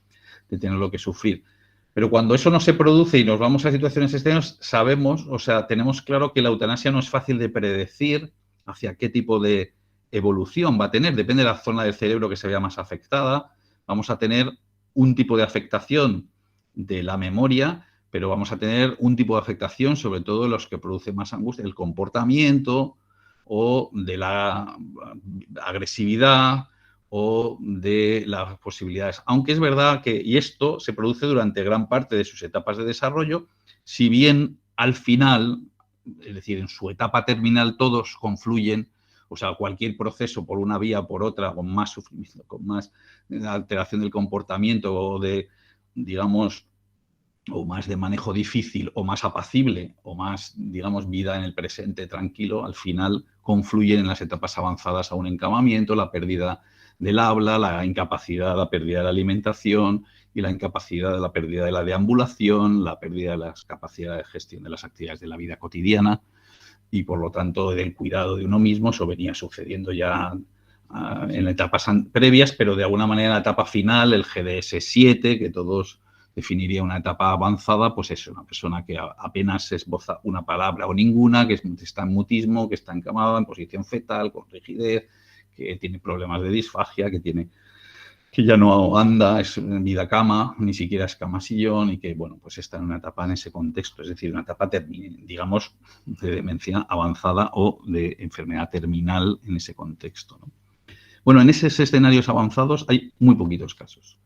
de tenerlo que sufrir. Pero cuando eso no se produce y nos vamos a situaciones extremas, sabemos, o sea, tenemos claro que la eutanasia no es fácil de predecir hacia qué tipo de evolución va a tener. Depende de la zona del cerebro que se vea más afectada. Vamos a tener un tipo de afectación de la memoria, pero vamos a tener un tipo de afectación, sobre todo los que producen más angustia, el comportamiento o de la agresividad o de las posibilidades. Aunque es verdad que, y esto se produce durante gran parte de sus etapas de desarrollo, si bien al final, es decir, en su etapa terminal todos confluyen, o sea, cualquier proceso por una vía o por otra, con más sufrimiento, con más alteración del comportamiento o de, digamos, o más de manejo difícil o más apacible o más, digamos, vida en el presente tranquilo, al final confluyen en las etapas avanzadas a un encamamiento, la pérdida del habla, la incapacidad, la pérdida de la alimentación y la incapacidad de la pérdida de la deambulación, la pérdida de las capacidades de gestión de las actividades de la vida cotidiana y, por lo tanto, del cuidado de uno mismo. Eso venía sucediendo ya en etapas previas, pero de alguna manera en la etapa final, el GDS-7, que todos definiría una etapa avanzada, pues es una persona que apenas esboza una palabra o ninguna, que está en mutismo, que está encamada en posición fetal, con rigidez, que tiene problemas de disfagia, que ya no anda, es vida cama, ni siquiera es cama-sillón y que, bueno, pues está en una etapa en ese contexto, es decir, una etapa, digamos, de demencia avanzada o de enfermedad terminal en ese contexto, ¿no? Bueno, en esos escenarios avanzados hay muy poquitos casos,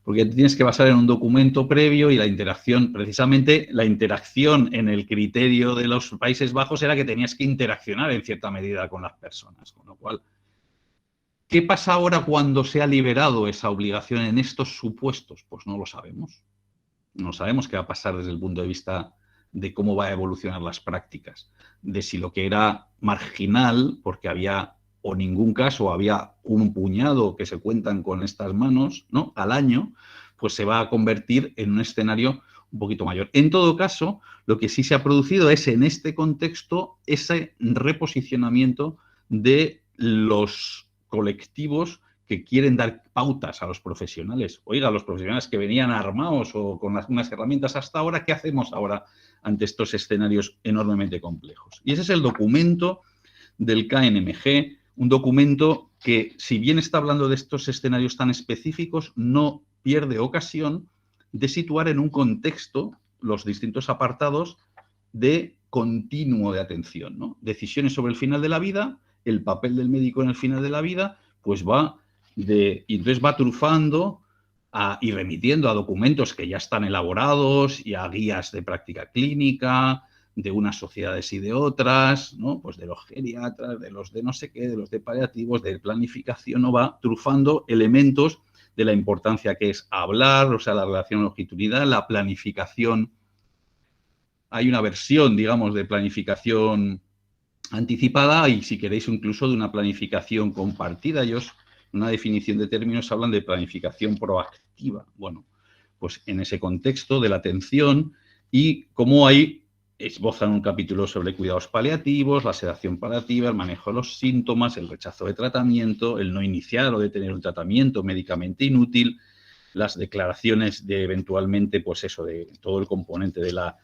porque te tienes que basar en un documento previo y la interacción, precisamente la interacción en el criterio de los Países Bajos era que tenías que interaccionar en cierta medida con las personas, con lo cual, ¿qué pasa ahora cuando se ha liberado esa obligación en estos supuestos? Pues no lo sabemos. No sabemos qué va a pasar desde el punto de vista de cómo va a evolucionar las prácticas, de si lo que era marginal, porque había o ningún caso, había un puñado que se cuentan con estas manos, ¿no?, al año, pues se va a convertir en un escenario un poquito mayor. En todo caso, lo que sí se ha producido es en este contexto ese reposicionamiento de los colectivos que quieren dar pautas a los profesionales. Oiga, los profesionales que venían armados o con unas herramientas hasta ahora, ¿qué hacemos ahora ante estos escenarios enormemente complejos? Y ese es el documento del KNMG, un documento que, si bien está hablando de estos escenarios tan específicos, no pierde ocasión de situar en un contexto los distintos apartados de continuo de atención, ¿no? Decisiones sobre el final de la vida, el papel del médico en el final de la vida, pues y entonces va trufando y remitiendo a documentos que ya están elaborados y a guías de práctica clínica, de unas sociedades y de otras, ¿no? Pues de los geriatras, de los de no sé qué, de los de paliativos, de planificación, ¿no? Va trufando elementos de la importancia que es hablar, o sea, la relación longitudinal, la planificación. Hay una versión, digamos, de planificación anticipada y, si queréis, incluso de una planificación compartida. Ellos, en una definición de términos, hablan de planificación proactiva. Bueno, pues en ese contexto de la atención y cómo hay esbozan un capítulo sobre cuidados paliativos, la sedación paliativa, el manejo de los síntomas, el rechazo de tratamiento, el no iniciar o detener un tratamiento médicamente inútil, las declaraciones de eventualmente, pues eso, de todo el componente de la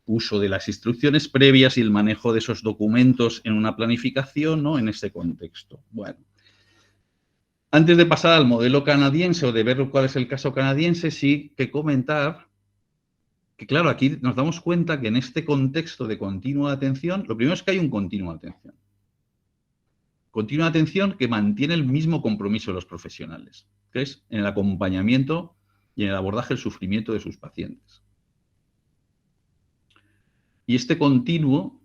uso de las instrucciones previas y el manejo de esos documentos en una planificación, ¿no? En ese contexto. Bueno, antes de pasar al modelo canadiense o de ver cuál es el caso canadiense, sí que comentar que, claro, aquí nos damos cuenta que en este contexto de continua atención, lo primero es que hay un continuo de atención. Continua atención que mantiene el mismo compromiso de los profesionales, que es en el acompañamiento y en el abordaje del sufrimiento de sus pacientes. Y este continuo,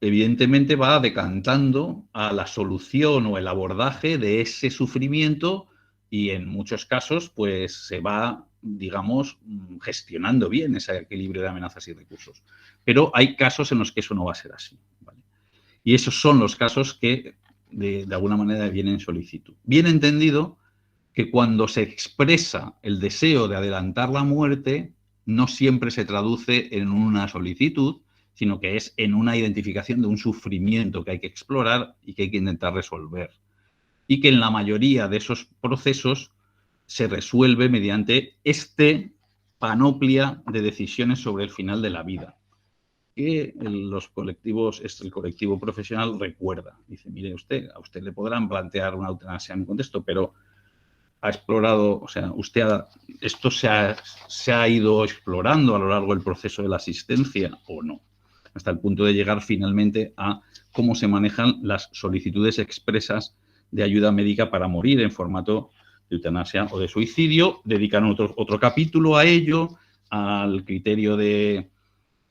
evidentemente, va decantando a la solución o el abordaje de ese sufrimiento y, en muchos casos, pues se va, digamos, gestionando bien ese equilibrio de amenazas y recursos. Pero hay casos en los que eso no va a ser así, ¿vale? Y esos son los casos que, de alguna manera, vienen en solicitud. Bien entendido que cuando se expresa el deseo de adelantar la muerte, no siempre se traduce en una solicitud, sino que es en una identificación de un sufrimiento que hay que explorar y que hay que intentar resolver. Y que en la mayoría de esos procesos se resuelve mediante panoplia de decisiones sobre el final de la vida, que los colectivos, el colectivo profesional recuerda. Dice, mire usted, a usted le podrán plantear una eutanasia en un contexto, pero ha explorado, o sea, esto se ha ido explorando a lo largo del proceso de la asistencia o no, hasta el punto de llegar finalmente a cómo se manejan las solicitudes expresas de ayuda médica para morir en formato de eutanasia o de suicidio. Dedican otro capítulo a ello, al criterio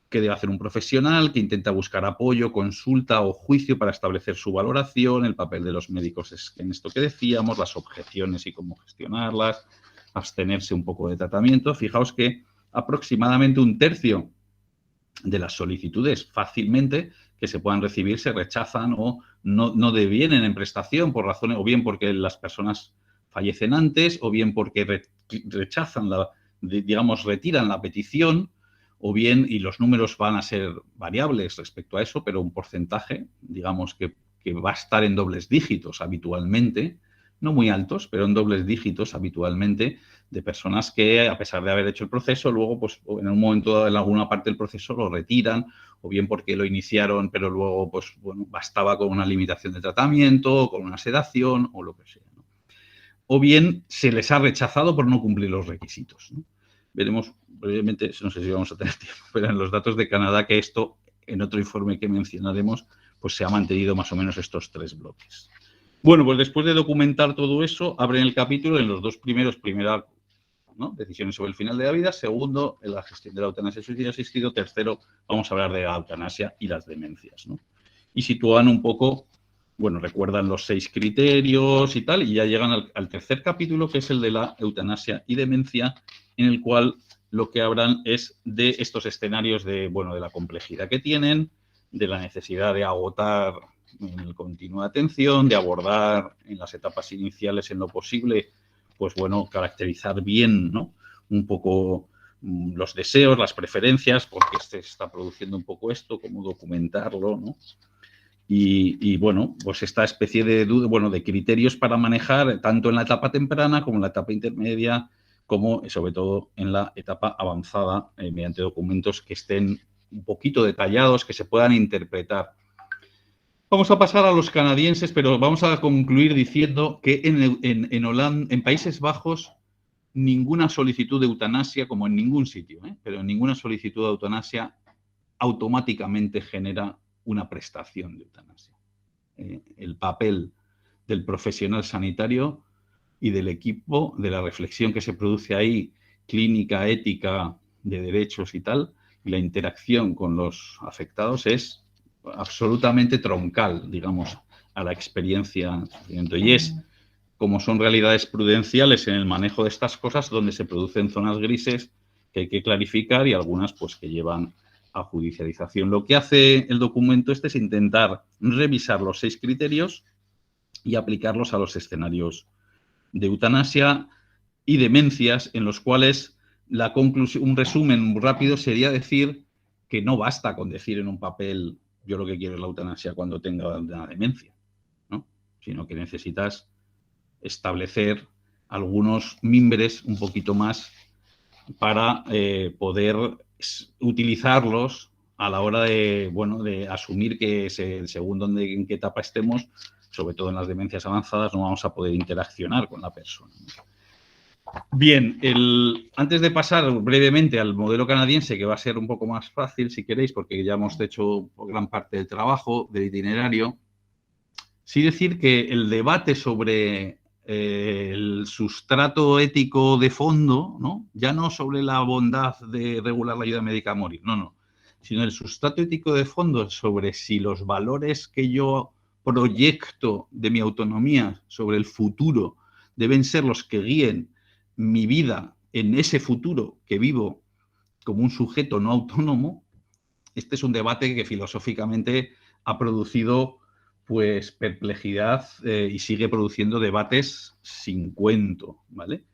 que debe hacer un profesional, que intenta buscar apoyo, consulta o juicio para establecer su valoración, el papel de los médicos en esto que decíamos, las objeciones y cómo gestionarlas, abstenerse un poco de tratamiento. Fijaos que aproximadamente un tercio de las solicitudes fácilmente que se puedan recibir se rechazan o no devienen en prestación por razones, o bien porque las personas fallecen antes, o bien porque rechazan retiran la petición, o bien, y los números van a ser variables respecto a eso, pero un porcentaje, digamos, que va a estar en dobles dígitos habitualmente, no muy altos, pero en dobles dígitos habitualmente, de personas que, a pesar de haber hecho el proceso, luego, pues, en un momento, en alguna parte del proceso, lo retiran, o bien porque lo iniciaron, pero luego, pues, bueno, bastaba con una limitación de tratamiento, o con una sedación, o lo que sea, ¿no? O bien se les ha rechazado por no cumplir los requisitos, ¿no? Veremos brevemente, no sé si vamos a tener tiempo, pero en los datos de Canadá, que esto, en otro informe que mencionaremos, pues se ha mantenido más o menos estos 3 bloques. Bueno, pues después de documentar todo eso, abren el capítulo en los dos primeros, ¿no? Decisiones sobre el final de la vida. Segundo, en la gestión de la eutanasia y suicidio asistido. Tercero, vamos a hablar de la eutanasia y las demencias, ¿no? Y sitúan un poco, bueno, recuerdan los 6 criterios y tal, y ya llegan al tercer capítulo, que es el de la eutanasia y demencia, en el cual lo que hablan es de estos escenarios de la complejidad que tienen, de la necesidad de agotar en el continuo de atención, de abordar en las etapas iniciales, en lo posible, pues bueno, caracterizar bien, ¿no? Un poco los deseos, las preferencias, porque se está produciendo un poco esto, cómo documentarlo, ¿no? Y bueno, pues esta especie de criterios para manejar tanto en la etapa temprana como en la etapa intermedia, como sobre todo en la etapa avanzada, mediante documentos que estén un poquito detallados, que se puedan interpretar. Vamos a pasar a los canadienses, pero vamos a concluir diciendo que en Países Bajos ninguna solicitud de eutanasia, como en ningún sitio, pero en ninguna solicitud de eutanasia automáticamente genera una prestación de eutanasia. El papel del profesional sanitario y del equipo, de la reflexión que se produce ahí, clínica, ética, de derechos y tal, y la interacción con los afectados es absolutamente troncal, digamos, a la experiencia. Y es, como son realidades prudenciales en el manejo de estas cosas, donde se producen zonas grises que hay que clarificar y algunas pues que llevan a judicialización. Lo que hace el documento este es intentar revisar los 6 criterios y aplicarlos a los escenarios de eutanasia y demencias, en los cuales la conclusión, un resumen muy rápido sería decir que no basta con decir en un papel yo lo que quiero es la eutanasia cuando tenga una demencia, ¿no? Sino que necesitas establecer algunos mimbres un poquito más para poder utilizarlos a la hora de, bueno, de asumir que según en qué etapa estemos, sobre todo en las demencias avanzadas, no vamos a poder interaccionar con la persona. Bien, antes de pasar brevemente al modelo canadiense, que va a ser un poco más fácil, si queréis, porque ya hemos hecho gran parte del trabajo, del itinerario, sí decir que el debate sobre el sustrato ético de fondo, ¿no? Ya no sobre la bondad de regular la ayuda médica a morir, no, sino el sustrato ético de fondo sobre si los valores que yo proyecto de mi autonomía sobre el futuro deben ser los que guíen mi vida en ese futuro que vivo como un sujeto no autónomo. Este es un debate que filosóficamente ha producido pues perplejidad y sigue produciendo debates sin cuento, ¿vale?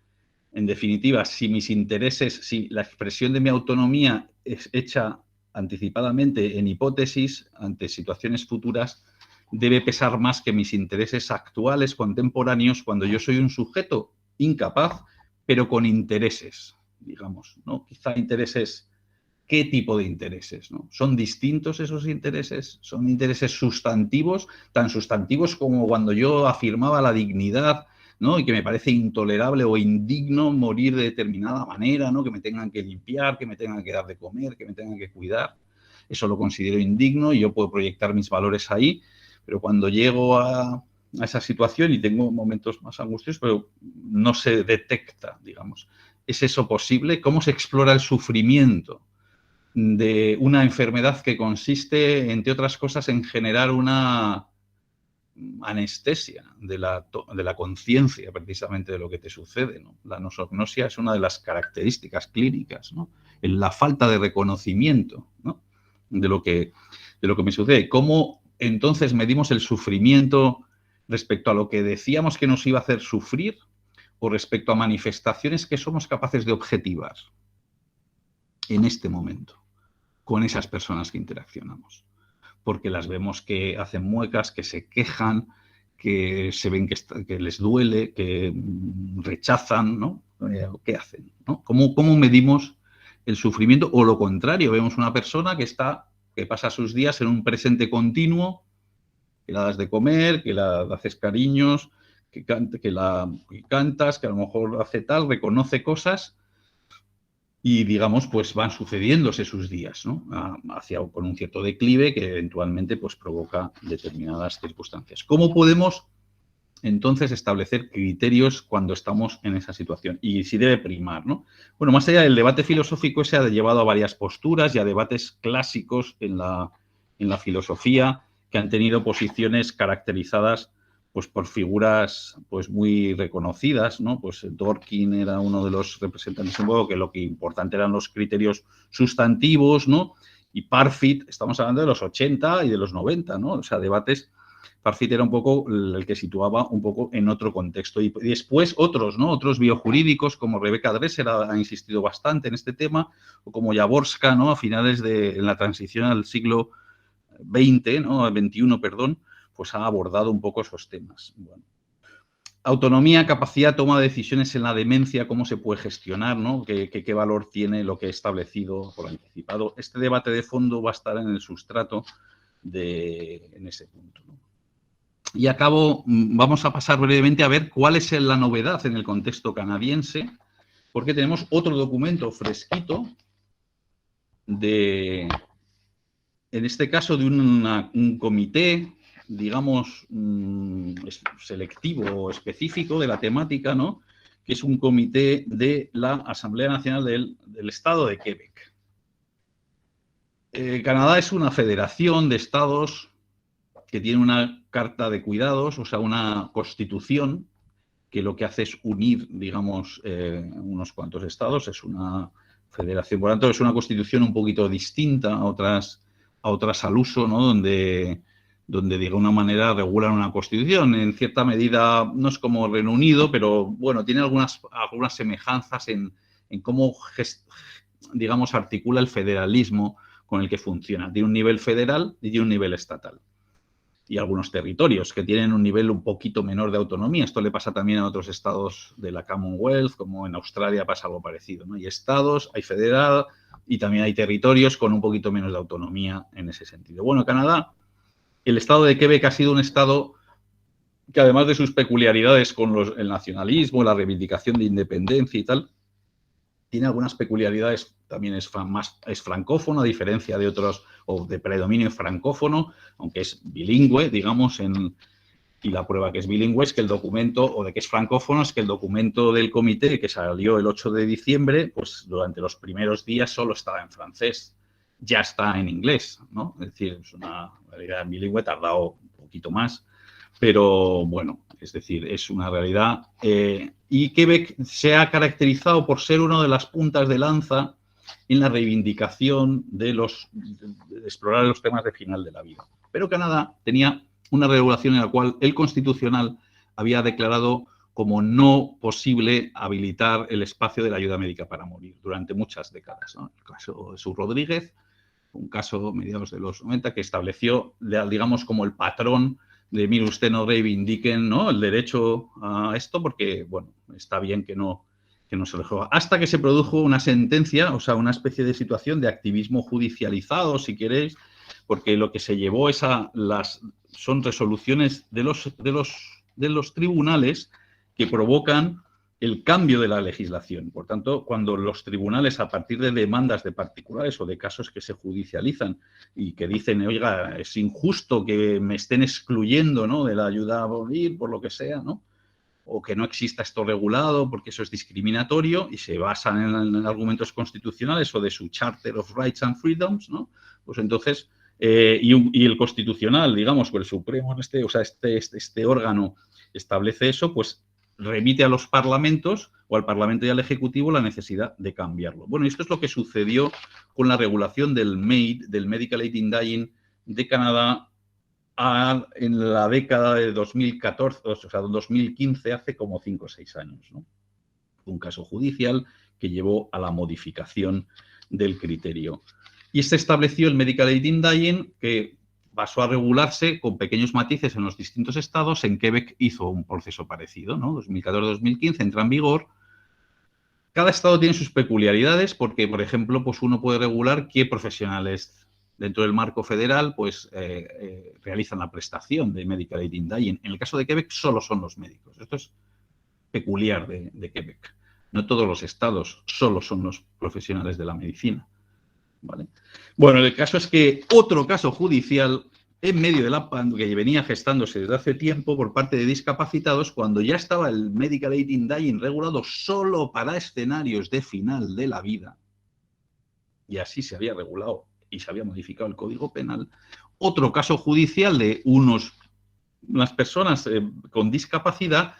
En definitiva, si mis intereses, si la expresión de mi autonomía es hecha anticipadamente en hipótesis ante situaciones futuras, debe pesar más que mis intereses actuales, contemporáneos, cuando yo soy un sujeto incapaz, pero con intereses, digamos, ¿no? Quizá intereses. ¿Qué tipo de intereses, ¿no? ¿Son distintos esos intereses? ¿Son intereses sustantivos, tan sustantivos como cuando yo afirmaba la dignidad, ¿no? Y que me parece intolerable o indigno morir de determinada manera, ¿no? Que me tengan que limpiar, que me tengan que dar de comer, que me tengan que cuidar. Eso lo considero indigno y yo puedo proyectar mis valores ahí, pero cuando llego a esa situación y tengo momentos más angustiosos, pero no se detecta, digamos. ¿Es eso posible? ¿Cómo se explora el sufrimiento de una enfermedad que consiste, entre otras cosas, en generar una anestesia de la conciencia precisamente de lo que te sucede, ¿no? La nosognosia es una de las características clínicas, ¿no? En la falta de reconocimiento, ¿no? de lo que me sucede. ¿Cómo entonces medimos el sufrimiento respecto a lo que decíamos que nos iba a hacer sufrir o respecto a manifestaciones que somos capaces de objetivar en este momento con esas personas que interaccionamos? Porque las vemos que hacen muecas, que se quejan, que se ven que les duele, que rechazan, ¿no? ¿Qué hacen? ¿No? ¿Cómo medimos el sufrimiento? O lo contrario, vemos una persona que pasa sus días en un presente continuo, que la das de comer, que la haces cariños, que cantas, que a lo mejor hace tal, reconoce cosas. Y, digamos, pues van sucediéndose sus días, ¿no? Con un cierto declive que eventualmente pues, provoca determinadas circunstancias. ¿Cómo podemos, entonces, establecer criterios cuando estamos en esa situación? Y si debe primar, ¿no? Bueno, más allá del debate filosófico, se ha llevado a varias posturas y a debates clásicos en la filosofía que han tenido posiciones caracterizadas pues por figuras pues muy reconocidas, ¿no? Pues Dworkin era uno de los representantes un poco que lo que importante eran los criterios sustantivos, ¿no? Y Parfit, estamos hablando de los 80 y de los 90, ¿no? O sea, debates. Parfit era un poco el que situaba un poco en otro contexto. Y después otros, ¿no? Otros biojurídicos como Rebecca Dresser ha insistido bastante en este tema, o como Jaworska, ¿no? A finales en la transición al siglo XX, ¿no? XXI, perdón, pues ha abordado un poco esos temas. Bueno. Autonomía, capacidad, toma de decisiones en la demencia, cómo se puede gestionar, ¿no? ¿Qué valor tiene lo que he establecido por anticipado? Este debate de fondo va a estar en el sustrato en ese punto, ¿no? Y vamos a pasar brevemente a ver cuál es la novedad en el contexto canadiense porque tenemos otro documento fresquito en este caso, de un comité, digamos, selectivo o específico de la temática, ¿no? Que es un comité de la Asamblea Nacional del Estado de Quebec. Canadá es una federación de estados que tiene una carta de cuidados, o sea, una constitución que lo que hace es unir, digamos, unos cuantos estados. Es una federación, por lo tanto, es una constitución un poquito distinta a otras al uso, ¿no? Donde de alguna manera regulan una constitución. En cierta medida no es como Reino Unido, pero bueno, tiene algunas semejanzas en cómo, digamos, articula el federalismo con el que funciona. Tiene un nivel federal y tiene un nivel estatal. Y algunos territorios que tienen un nivel un poquito menor de autonomía. Esto le pasa también a otros estados de la Commonwealth, como en Australia pasa algo parecido, ¿no? Hay estados, hay federal y también hay territorios con un poquito menos de autonomía en ese sentido. Bueno, Canadá, el estado de Quebec ha sido un estado que, además de sus peculiaridades con el nacionalismo, la reivindicación de independencia y tal, tiene algunas peculiaridades. También es francófono, a diferencia de otros, o de predominio francófono, aunque es bilingüe, digamos, y la prueba que es bilingüe es que el documento, o de que es francófono, es que el documento del comité, que salió el 8 de diciembre, pues durante los primeros días solo estaba en francés. Ya está en inglés, ¿no? Es decir, es una realidad bilingüe, ha tardado un poquito más, pero bueno, es decir, es una realidad. Y Quebec se ha caracterizado por ser una de las puntas de lanza en la reivindicación de explorar los temas de final de la vida. Pero Canadá tenía una regulación en la cual el Constitucional había declarado como no posible habilitar el espacio de la ayuda médica para morir durante muchas décadas, ¿no? El caso de Jesús Rodríguez, un caso mediados de los 90 que estableció, digamos, como el patrón de, mire, usted no reivindiquen, ¿no?, el derecho a esto porque, bueno, está bien que no se le juega. Hasta que se produjo una sentencia, o sea, una especie de situación de activismo judicializado, si queréis, porque lo que se llevó son resoluciones de los tribunales que provocan el cambio de la legislación. Por tanto, cuando los tribunales, a partir de demandas de particulares o de casos que se judicializan y que dicen, oiga, es injusto que me estén excluyendo, ¿no?, de la ayuda a morir, por lo que sea, ¿no?, o que no exista esto regulado porque eso es discriminatorio, y se basan en argumentos constitucionales o de su Charter of Rights and Freedoms, ¿no?, pues entonces, y el Constitucional, digamos, o el Supremo, o sea, este órgano establece eso, pues remite a los parlamentos o al Parlamento y al Ejecutivo la necesidad de cambiarlo. Bueno, esto es lo que sucedió con la regulación del MAID, del Medical Aid in Dying de Canadá, en la década de 2014, o sea, 2015, hace como 5 o 6 años, ¿no? Un caso judicial que llevó a la modificación del criterio. Y se estableció el Medical Aid in Dying, que pasó a regularse con pequeños matices en los distintos estados. En Quebec hizo un proceso parecido, ¿no? 2014-2015 entra en vigor. Cada estado tiene sus peculiaridades porque, por ejemplo, pues uno puede regular qué profesionales dentro del marco federal pues realizan la prestación de Medical Aid in Dying. En el caso de Quebec solo son los médicos. Esto es peculiar de Quebec. No todos los estados solo son los profesionales de la medicina, ¿vale? Bueno, el caso es que otro caso judicial en medio de la pandemia, que venía gestándose desde hace tiempo por parte de discapacitados, cuando ya estaba el Medical Aid in Dying regulado solo para escenarios de final de la vida, y así se había regulado y se había modificado el Código Penal, otro caso judicial de unas personas con discapacidad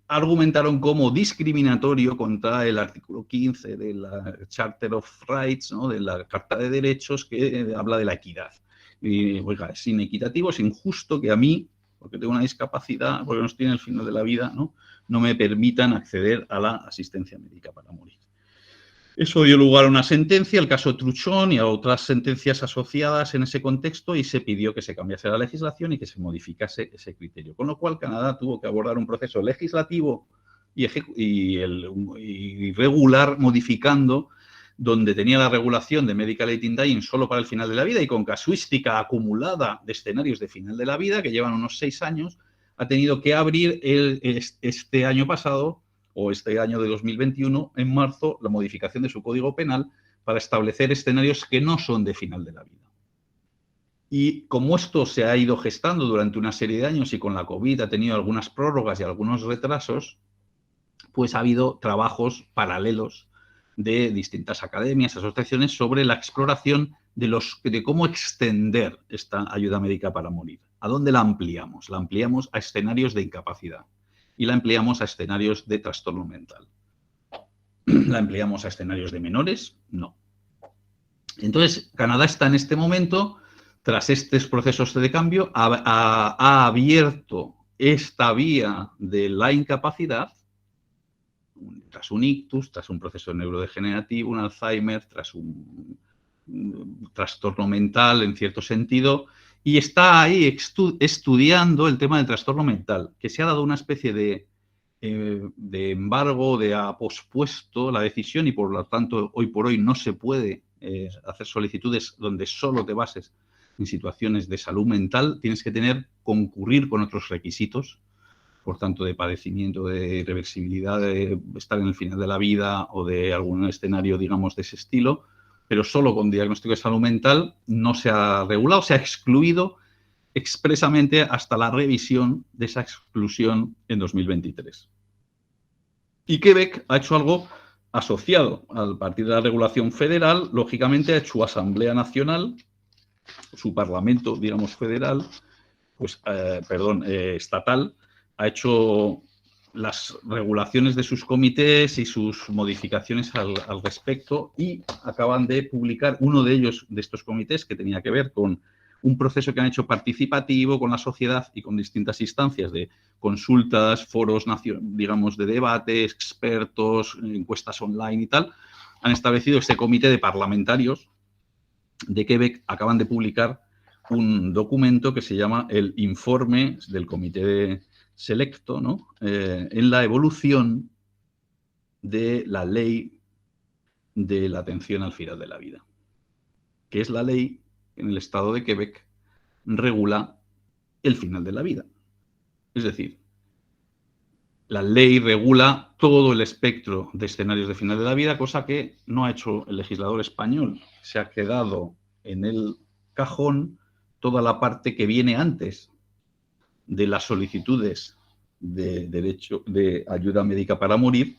argumentaron como discriminatorio contra el artículo 15 de la Charter of Rights, ¿no?, de la Carta de Derechos, que habla de la equidad. Y, oiga, es inequitativo, es injusto que a mí, porque tengo una discapacidad, porque no estoy en el final de la vida, no me permitan acceder a la asistencia médica para morir. Eso dio lugar a una sentencia, el caso Truchón, y a otras sentencias asociadas en ese contexto, y se pidió que se cambiase la legislación y que se modificase ese criterio. Con lo cual, Canadá tuvo que abordar un proceso legislativo y regular, modificando, donde tenía la regulación de Medical Aid in Dying solo para el final de la vida y con casuística acumulada de escenarios de final de la vida, que llevan unos 6 años, ha tenido que abrir este año pasado o este año de 2021, en marzo, la modificación de su Código Penal para establecer escenarios que no son de final de la vida. Y como esto se ha ido gestando durante una serie de años y con la COVID ha tenido algunas prórrogas y algunos retrasos, pues ha habido trabajos paralelos de distintas academias, asociaciones, sobre la exploración de cómo extender esta ayuda médica para morir. ¿A dónde la ampliamos? La ampliamos a escenarios de incapacidad y la ampliamos a escenarios de trastorno mental. ¿La ampliamos a escenarios de menores? No. Entonces, Canadá está en este momento, tras estos procesos de cambio, ha abierto esta vía de la incapacidad tras un ictus, tras un proceso neurodegenerativo, un Alzheimer, tras un trastorno mental en cierto sentido, y está ahí estudiando el tema del trastorno mental, que se ha dado una especie de embargo, ha pospuesto la decisión y por lo tanto hoy por hoy no se puede hacer solicitudes donde solo te bases en situaciones de salud mental, tienes que concurrir con otros requisitos, por tanto, de padecimiento, de irreversibilidad, de estar en el final de la vida o de algún escenario, digamos, de ese estilo, pero solo con diagnóstico de salud mental no se ha regulado, se ha excluido expresamente hasta la revisión de esa exclusión en 2023. Y Quebec ha hecho algo asociado a partir de la regulación federal, lógicamente ha hecho su Asamblea Nacional, su Parlamento, digamos, federal, pues, estatal, ha hecho las regulaciones de sus comités y sus modificaciones al respecto y acaban de publicar uno de ellos, de estos comités, que tenía que ver con un proceso que han hecho participativo con la sociedad y con distintas instancias de consultas, foros, digamos, de debate, expertos, encuestas online y tal. Han establecido este comité de parlamentarios de Quebec, acaban de publicar un documento que se llama el Informe del Comité Selecto, ¿no? En la evolución de la ley de la atención al final de la vida, que es la ley en el estado de Quebec regula el final de la vida. Es decir, la ley regula todo el espectro de escenarios de final de la vida, cosa que no ha hecho el legislador español. Se ha quedado en el cajón toda la parte que viene antes de las solicitudes de derecho de ayuda médica para morir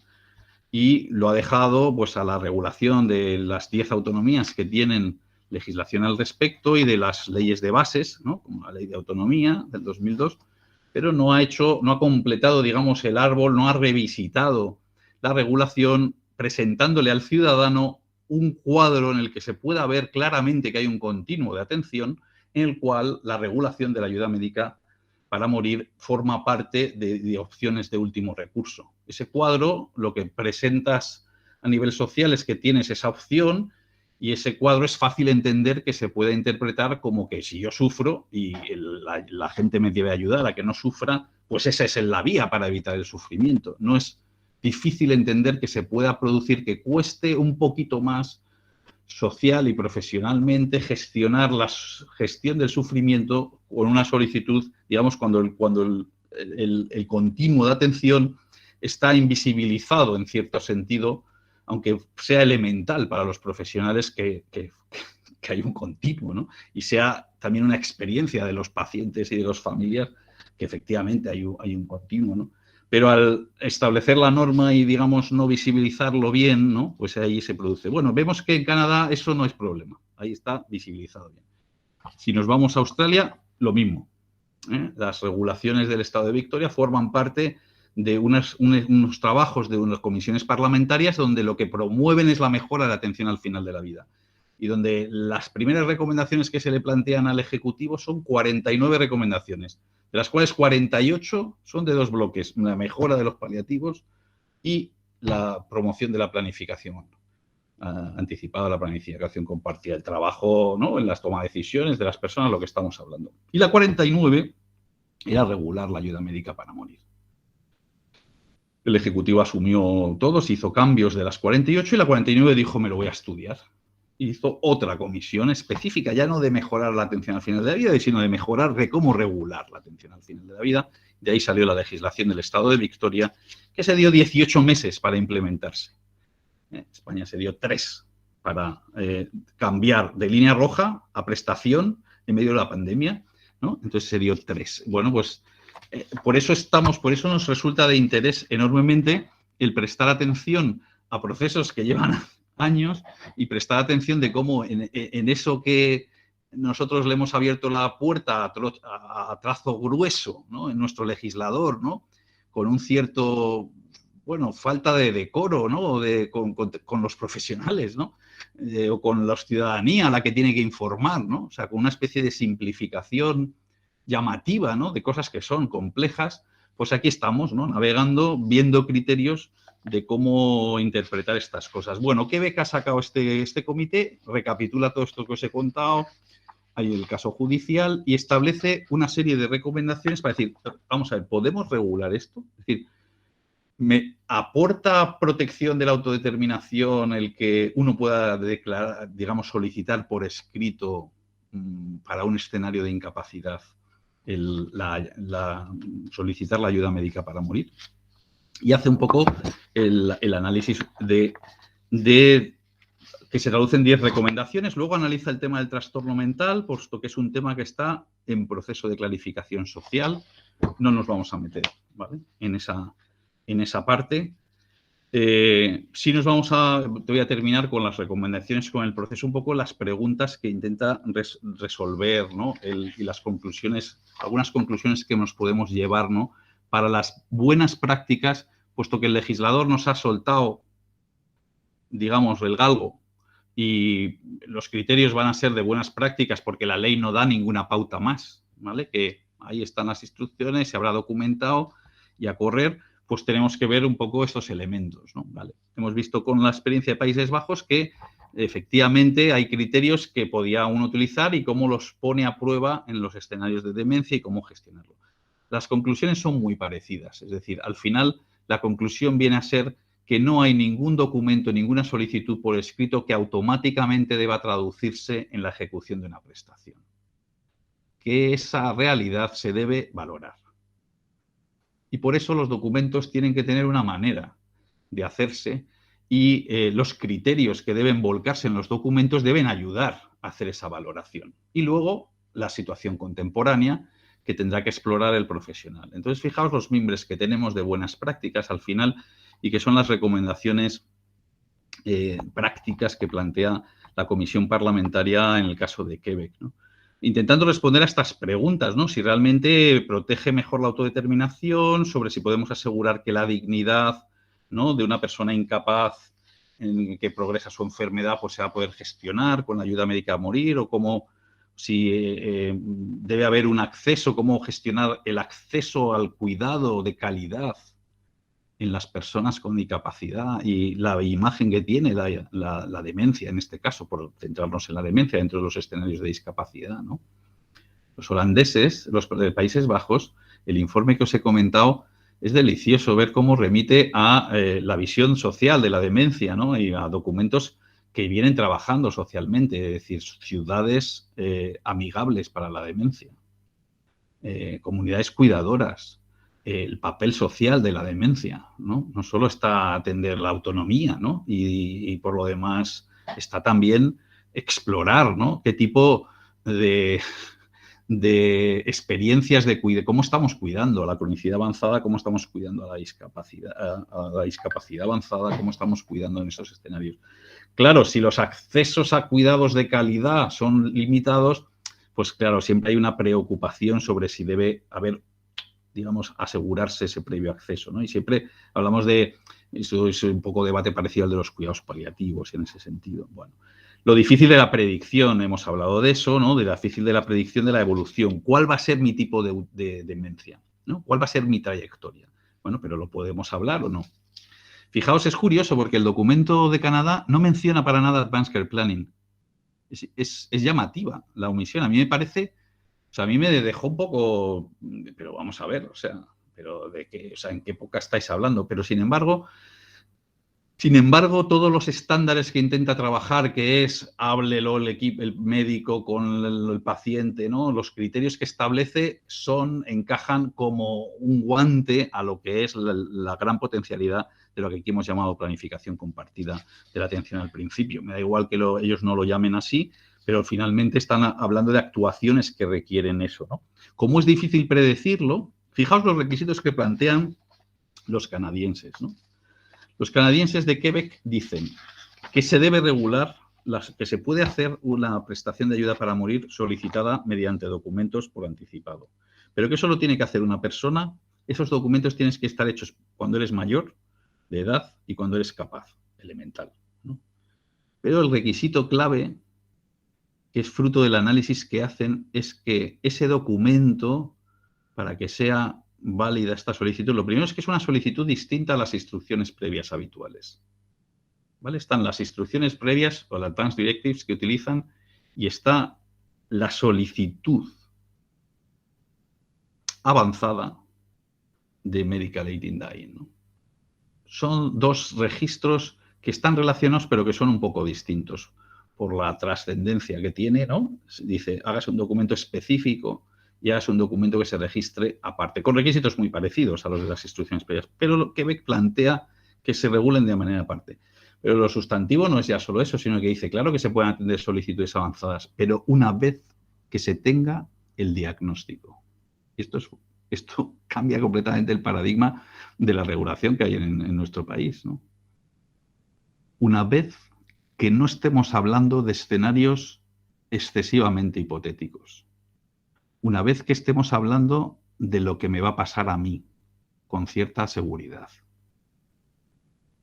y lo ha dejado pues a la regulación de las 10 autonomías que tienen legislación al respecto y de las leyes de bases, ¿no? Como la Ley de Autonomía del 2002, pero no ha completado, digamos, el árbol, no ha revisitado la regulación presentándole al ciudadano un cuadro en el que se pueda ver claramente que hay un continuo de atención en el cual la regulación de la ayuda médica para morir forma parte de opciones de último recurso. Ese cuadro, lo que presentas a nivel social es que tienes esa opción y ese cuadro es fácil entender que se puede interpretar como que si yo sufro y la gente me debe ayudar a que no sufra, pues esa es la vía para evitar el sufrimiento. No es difícil entender que se pueda producir, que cueste un poquito más social y profesionalmente gestionar la gestión del sufrimiento con una solicitud, digamos, cuando el continuo de atención está invisibilizado en cierto sentido, aunque sea elemental para los profesionales que hay un continuo, ¿no? Y sea también una experiencia de los pacientes y de los familiares que efectivamente hay un continuo, ¿no? Pero al establecer la norma y, digamos, no visibilizarlo bien, ¿no? Pues ahí se produce. Bueno, vemos que en Canadá eso no es problema. Ahí está visibilizado bien. Si nos vamos a Australia, lo mismo. Las regulaciones del Estado de Victoria forman parte de unos trabajos de unas comisiones parlamentarias donde lo que promueven es la mejora de la atención al final de la vida. Y donde las primeras recomendaciones que se le plantean al Ejecutivo son 49 recomendaciones, de las cuales 48 son de dos bloques, la mejora de los paliativos y la promoción de la planificación anticipada, la planificación compartida, el trabajo, ¿no? En las tomas de decisiones de las personas, lo que estamos hablando. Y la 49 era regular la ayuda médica para morir. El Ejecutivo asumió todo, se hizo cambios de las 48 y la 49 dijo, me lo voy a estudiar. hizo otra comisión específica, ya no de mejorar la atención al final de la vida, sino de mejorar de cómo regular la atención al final de la vida. De ahí salió la legislación del Estado de Victoria, que se dio 18 meses para implementarse. España se dio 3 para cambiar de línea roja a prestación en medio de la pandemia, ¿no? Entonces se dio 3. Bueno, pues por eso nos resulta de interés enormemente el prestar atención a procesos que llevan años y prestar atención de cómo en eso que nosotros le hemos abierto la puerta a trazo grueso, ¿no? En nuestro legislador, ¿no? Con un cierto, bueno, falta de decoro, ¿no? Con los profesionales, ¿no? O con la ciudadanía a la que tiene que informar, ¿no? O sea, con una especie de simplificación llamativa, ¿no? De cosas que son complejas, pues aquí estamos, ¿no? Navegando, viendo criterios de cómo interpretar estas cosas. Bueno, ¿qué beca ha sacado este comité? Recapitula todo esto que os he contado, hay el caso judicial y establece una serie de recomendaciones para decir, vamos a ver, ¿podemos regular esto? Es decir, ¿me aporta protección de la autodeterminación el que uno pueda declarar, digamos, solicitar por escrito para un escenario de incapacidad solicitar la ayuda médica para morir? Y hace un poco el análisis de que se traduce en 10 recomendaciones. Luego analiza el tema del trastorno mental, puesto que es un tema que está en proceso de clarificación social. No nos vamos a meter, ¿vale? en esa parte. Sí nos vamos te voy a terminar con las recomendaciones, con el proceso, un poco las preguntas que intenta resolver, ¿no? Y las conclusiones, algunas conclusiones que nos podemos llevar, ¿no? Para las buenas prácticas, puesto que el legislador nos ha soltado, digamos, el galgo y los criterios van a ser de buenas prácticas porque la ley no da ninguna pauta más, ¿vale? Que ahí están las instrucciones, se habrá documentado y a correr, pues tenemos que ver un poco estos elementos, ¿no? ¿Vale? Hemos visto con la experiencia de Países Bajos que efectivamente hay criterios que podía uno utilizar y cómo los pone a prueba en los escenarios de demencia y cómo gestionarlo. Las conclusiones son muy parecidas, es decir, al final la conclusión viene a ser que no hay ningún documento, ninguna solicitud por escrito que automáticamente deba traducirse en la ejecución de una prestación. Que esa realidad se debe valorar. Y por eso los documentos tienen que tener una manera de hacerse y los criterios que deben volcarse en los documentos deben ayudar a hacer esa valoración. Y luego la situación contemporánea que tendrá que explorar el profesional. Entonces, fijaos los mimbres que tenemos de buenas prácticas al final y que son las recomendaciones prácticas que plantea la Comisión Parlamentaria en el caso de Quebec, ¿no? Intentando responder a estas preguntas, ¿no? Si realmente protege mejor la autodeterminación, sobre si podemos asegurar que la dignidad, ¿no? De una persona incapaz en que progresa su enfermedad pues se va a poder gestionar con la ayuda médica a morir, o cómo si debe haber un acceso, cómo gestionar el acceso al cuidado de calidad en las personas con discapacidad y la imagen que tiene la demencia, en este caso, por centrarnos en la demencia dentro de los escenarios de discapacidad, ¿no? Los holandeses, los de Países Bajos, el informe que os he comentado, es delicioso ver cómo remite a la visión social de la demencia, ¿no? Y a documentos que vienen trabajando socialmente, es decir, ciudades amigables para la demencia, comunidades cuidadoras, el papel social de la demencia, ¿no? No solo está atender la autonomía, ¿no? Y por lo demás está también explorar, ¿no? Qué tipo de experiencias de cómo estamos cuidando a la cronicidad avanzada, cómo estamos cuidando a la discapacidad avanzada, cómo estamos cuidando en esos escenarios. Claro, si los accesos a cuidados de calidad son limitados, pues claro, siempre hay una preocupación sobre si debe haber, digamos, asegurarse ese previo acceso, ¿no? Y siempre hablamos de, eso es un poco debate parecido al de los cuidados paliativos en ese sentido. Bueno, lo difícil de la predicción, hemos hablado de eso, ¿no? De la difícil de la predicción de la evolución. ¿Cuál va a ser mi tipo de demencia? ¿No? ¿Cuál va a ser mi trayectoria? Bueno, pero ¿lo podemos hablar o no? Fijaos, es curioso porque el documento de Canadá no menciona para nada Advanced Care Planning. Es llamativa la omisión. A mí me parece, o sea, a mí me dejó un poco, pero vamos a ver, o sea, pero de qué, o sea, en qué época estáis hablando. Pero sin embargo, Sin embargo, todos los estándares que intenta trabajar, que es háblelo el médico con el paciente, ¿no? Los criterios que establece encajan como un guante a lo que es la gran potencialidad de lo que aquí hemos llamado planificación compartida de la atención al principio. Me da igual que ellos no lo llamen así, pero finalmente están hablando de actuaciones que requieren eso, ¿no? Como es difícil predecirlo, fijaos los requisitos que plantean los canadienses, ¿no? Los canadienses de Quebec dicen que se debe regular, que se puede hacer una prestación de ayuda para morir solicitada mediante documentos por anticipado, pero que eso lo tiene que hacer una persona. Esos documentos tienen que estar hechos cuando eres mayor de edad y cuando eres capaz, elemental, ¿no? Pero el requisito clave, que es fruto del análisis que hacen, es que ese documento, para que sea válida esta solicitud, lo primero es que es una solicitud distinta a las instrucciones previas habituales, ¿vale? Están las instrucciones previas o las Advanced Directives que utilizan y está la solicitud avanzada de Medical Aid in Dying, ¿no? Son dos registros que están relacionados pero que son un poco distintos por la trascendencia que tiene, ¿no? Dice, hágase un documento específico y hagas un documento que se registre aparte, con requisitos muy parecidos a los de las instrucciones previas, pero Quebec plantea que se regulen de manera aparte. Pero lo sustantivo no es ya solo eso, sino que dice, claro que se pueden atender solicitudes avanzadas, pero una vez que se tenga el diagnóstico. Esto cambia completamente el paradigma de la regulación que hay en nuestro país, ¿no? Una vez que no estemos hablando de escenarios excesivamente hipotéticos. Una vez que estemos hablando de lo que me va a pasar a mí, con cierta seguridad.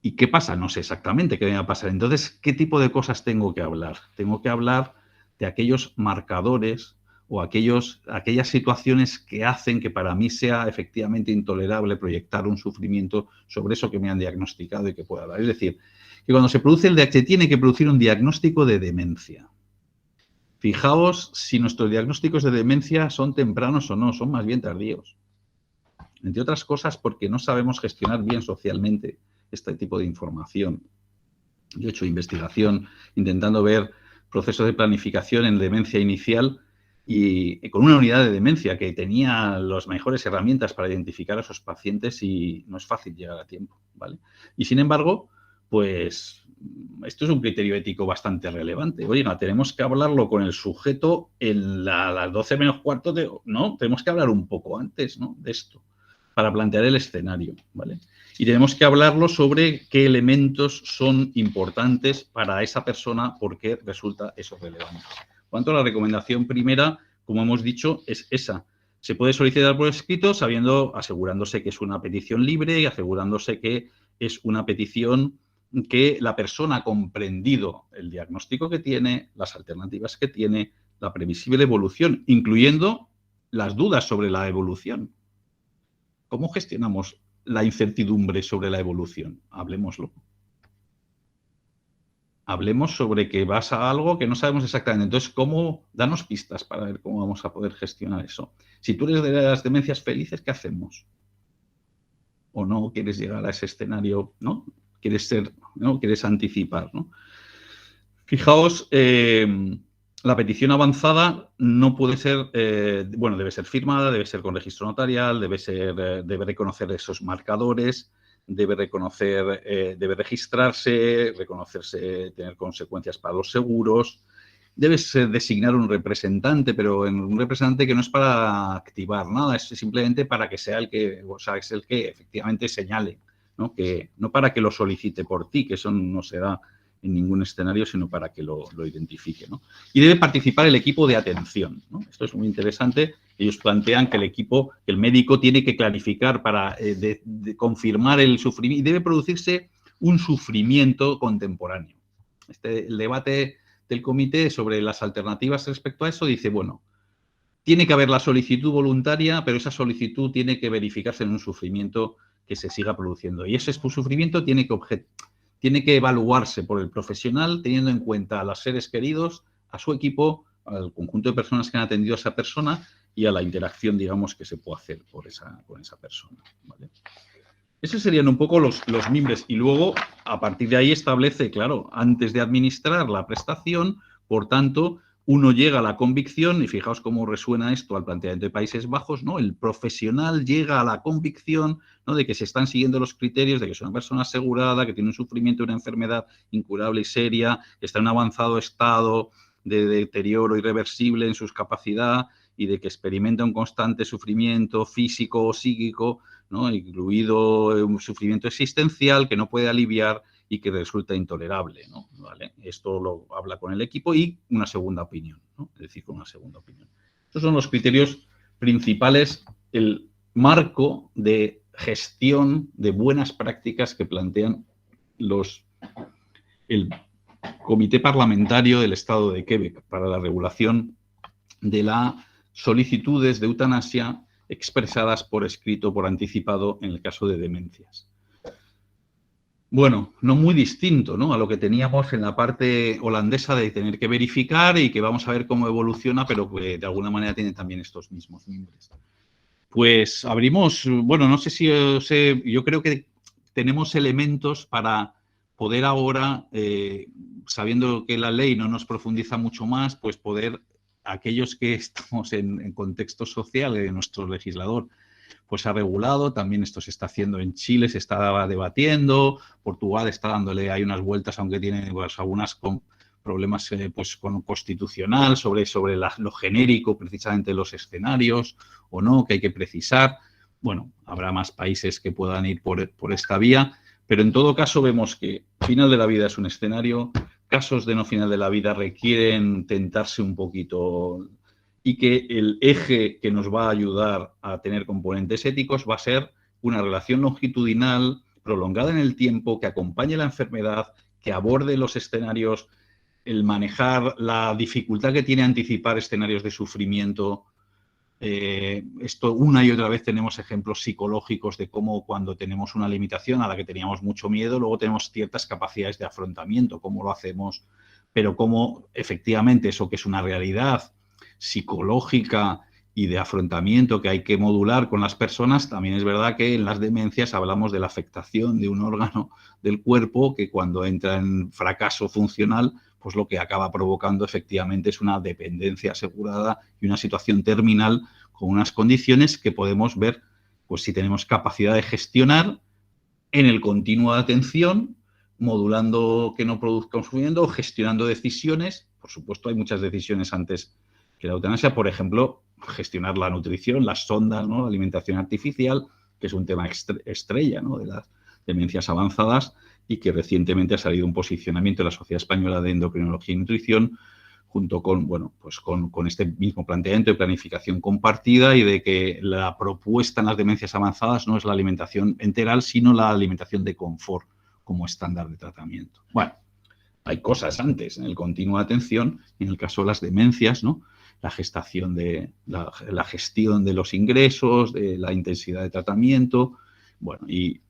¿Y qué pasa? No sé exactamente qué me va a pasar. Entonces, ¿qué tipo de cosas tengo que hablar? Tengo que hablar de aquellos marcadores o aquellas situaciones que hacen que para mí sea efectivamente intolerable proyectar un sufrimiento sobre eso que me han diagnosticado y que pueda dar. Es decir, que cuando se tiene que producir un diagnóstico de demencia. Fijaos si nuestros diagnósticos de demencia son tempranos o no, son más bien tardíos. Entre otras cosas porque no sabemos gestionar bien socialmente este tipo de información. Yo he hecho investigación intentando ver procesos de planificación en demencia inicial y con una unidad de demencia que tenía las mejores herramientas para identificar a esos pacientes y no es fácil llegar a tiempo, ¿vale? Y sin embargo, pues esto es un criterio ético bastante relevante. Oye, no, tenemos que hablarlo con el sujeto en las 12 menos cuarto, ¿no? Tenemos que hablar un poco antes, ¿no?, de esto, para plantear el escenario, ¿vale? Y tenemos que hablarlo sobre qué elementos son importantes para esa persona, por qué resulta eso relevante. Por lo tanto, la recomendación primera, como hemos dicho, es esa. Se puede solicitar por escrito asegurándose que es una petición libre y asegurándose que es una petición que la persona ha comprendido el diagnóstico que tiene, las alternativas que tiene, la previsible evolución, incluyendo las dudas sobre la evolución. ¿Cómo gestionamos la incertidumbre sobre la evolución? Hablemoslo. Hablemos sobre que vas a algo que no sabemos exactamente. Entonces, danos pistas para ver cómo vamos a poder gestionar eso. Si tú eres de las demencias felices, ¿qué hacemos? ¿O no quieres llegar a ese escenario, ¿no? Quieres anticipar, ¿no? Fijaos, la petición avanzada no puede ser, debe ser firmada, debe ser con registro notarial, debe reconocer esos marcadores, debe registrarse, tener consecuencias para los seguros, debes designar un representante, pero un representante que no es para activar nada, es simplemente para que sea es el que efectivamente señale, ¿no? No para que lo solicite por ti, que eso no se da en ningún escenario, sino para que lo identifique, ¿no? Y debe participar el equipo de atención, ¿no? Esto es muy interesante. Ellos plantean que el médico tiene que clarificar para confirmar el sufrimiento y debe producirse un sufrimiento contemporáneo. El debate del comité sobre las alternativas respecto a eso dice, bueno, tiene que haber la solicitud voluntaria, pero esa solicitud tiene que verificarse en un sufrimiento que se siga produciendo. Y ese sufrimiento tiene que evaluarse por el profesional teniendo en cuenta a los seres queridos, a su equipo, al conjunto de personas que han atendido a esa persona y a la interacción, digamos, que se puede hacer con esa persona, ¿vale? Esos serían un poco los mimbres. Y luego, a partir de ahí, establece, claro, antes de administrar la prestación, por tanto, uno llega a la convicción, y fijaos cómo resuena esto al planteamiento de Países Bajos, ¿no? El profesional llega a la convicción, ¿no?, de que se están siguiendo los criterios, de que es una persona asegurada, que tiene un sufrimiento, una enfermedad incurable y seria, que está en un avanzado estado de deterioro irreversible en sus capacidades y de que experimenta un constante sufrimiento físico o psíquico, ¿no?, incluido un sufrimiento existencial que no puede aliviar y que resulta intolerable, ¿no? ¿Vale? Esto lo habla con el equipo y una segunda opinión, ¿no? Es decir, con una segunda opinión. Estos son los criterios principales, el marco de gestión de buenas prácticas que plantean el Comité Parlamentario del Estado de Quebec para la regulación de las solicitudes de eutanasia expresadas por escrito, por anticipado, en el caso de demencias. Bueno, no muy distinto, ¿no?, a lo que teníamos en la parte holandesa de tener que verificar y que vamos a ver cómo evoluciona, pero que de alguna manera tiene también estos mismos mimbres. Pues abrimos, bueno, no sé si yo creo que tenemos elementos para poder ahora, sabiendo que la ley no nos profundiza mucho más, pues poder, aquellos que estamos en contexto social de nuestro legislador, pues ha regulado, también esto se está haciendo en Chile, se está debatiendo, Portugal está dándole, hay unas vueltas, aunque tiene pues, algunas con problemas pues, con constitucional, sobre lo genérico, precisamente los escenarios o no, que hay que precisar. Bueno, habrá más países que puedan ir por esta vía, pero en todo caso vemos que final de la vida es un escenario, casos de no final de la vida requieren tentarse un poquito y que el eje que nos va a ayudar a tener componentes éticos va a ser una relación longitudinal, prolongada en el tiempo, que acompañe la enfermedad, que aborde los escenarios, el manejar la dificultad que tiene anticipar escenarios de sufrimiento. Esto una y otra vez tenemos ejemplos psicológicos de cómo cuando tenemos una limitación a la que teníamos mucho miedo, luego tenemos ciertas capacidades de afrontamiento, cómo lo hacemos, pero cómo efectivamente eso que es una realidad psicológica y de afrontamiento que hay que modular con las personas, también es verdad que en las demencias hablamos de la afectación de un órgano del cuerpo que cuando entra en fracaso funcional, pues lo que acaba provocando efectivamente es una dependencia asegurada y una situación terminal con unas condiciones que podemos ver, pues si tenemos capacidad de gestionar en el continuo de atención, modulando que no produzca un sufrimiento, gestionando decisiones. Por supuesto, hay muchas decisiones antes que la eutanasia, por ejemplo, gestionar la nutrición, las sondas, ¿no?, la alimentación artificial, que es un tema estrella, ¿no?, de las demencias avanzadas y que recientemente ha salido un posicionamiento de la Sociedad Española de Endocrinología y Nutrición junto con, bueno, pues con este mismo planteamiento de planificación compartida y de que la propuesta en las demencias avanzadas no es la alimentación enteral, sino la alimentación de confort como estándar de tratamiento. Bueno, hay cosas antes en el continuo de atención y en el caso de las demencias, ¿no?, la gestación la gestión de los ingresos, de la intensidad de tratamiento, bueno, y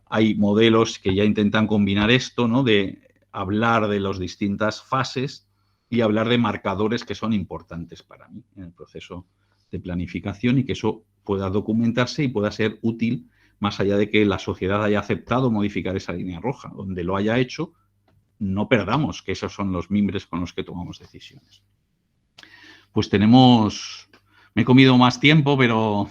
hay modelos que ya intentan combinar esto, ¿no?, de hablar de las distintas fases y hablar de marcadores que son importantes para mí en el proceso de planificación y que eso pueda documentarse y pueda ser útil más allá de que la sociedad haya aceptado modificar esa línea roja. Donde lo haya hecho, no perdamos que esos son los mimbres con los que tomamos decisiones. Pues me he comido más tiempo, pero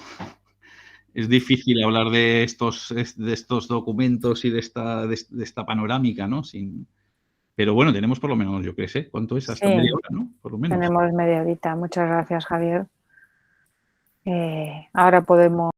es difícil hablar de estos documentos y de esta panorámica, ¿no? Pero bueno, tenemos por lo menos, yo qué sé, ¿cuánto es? Hasta media hora, ¿no? Por lo menos. Tenemos media horita. Muchas gracias, Javier. Ahora podemos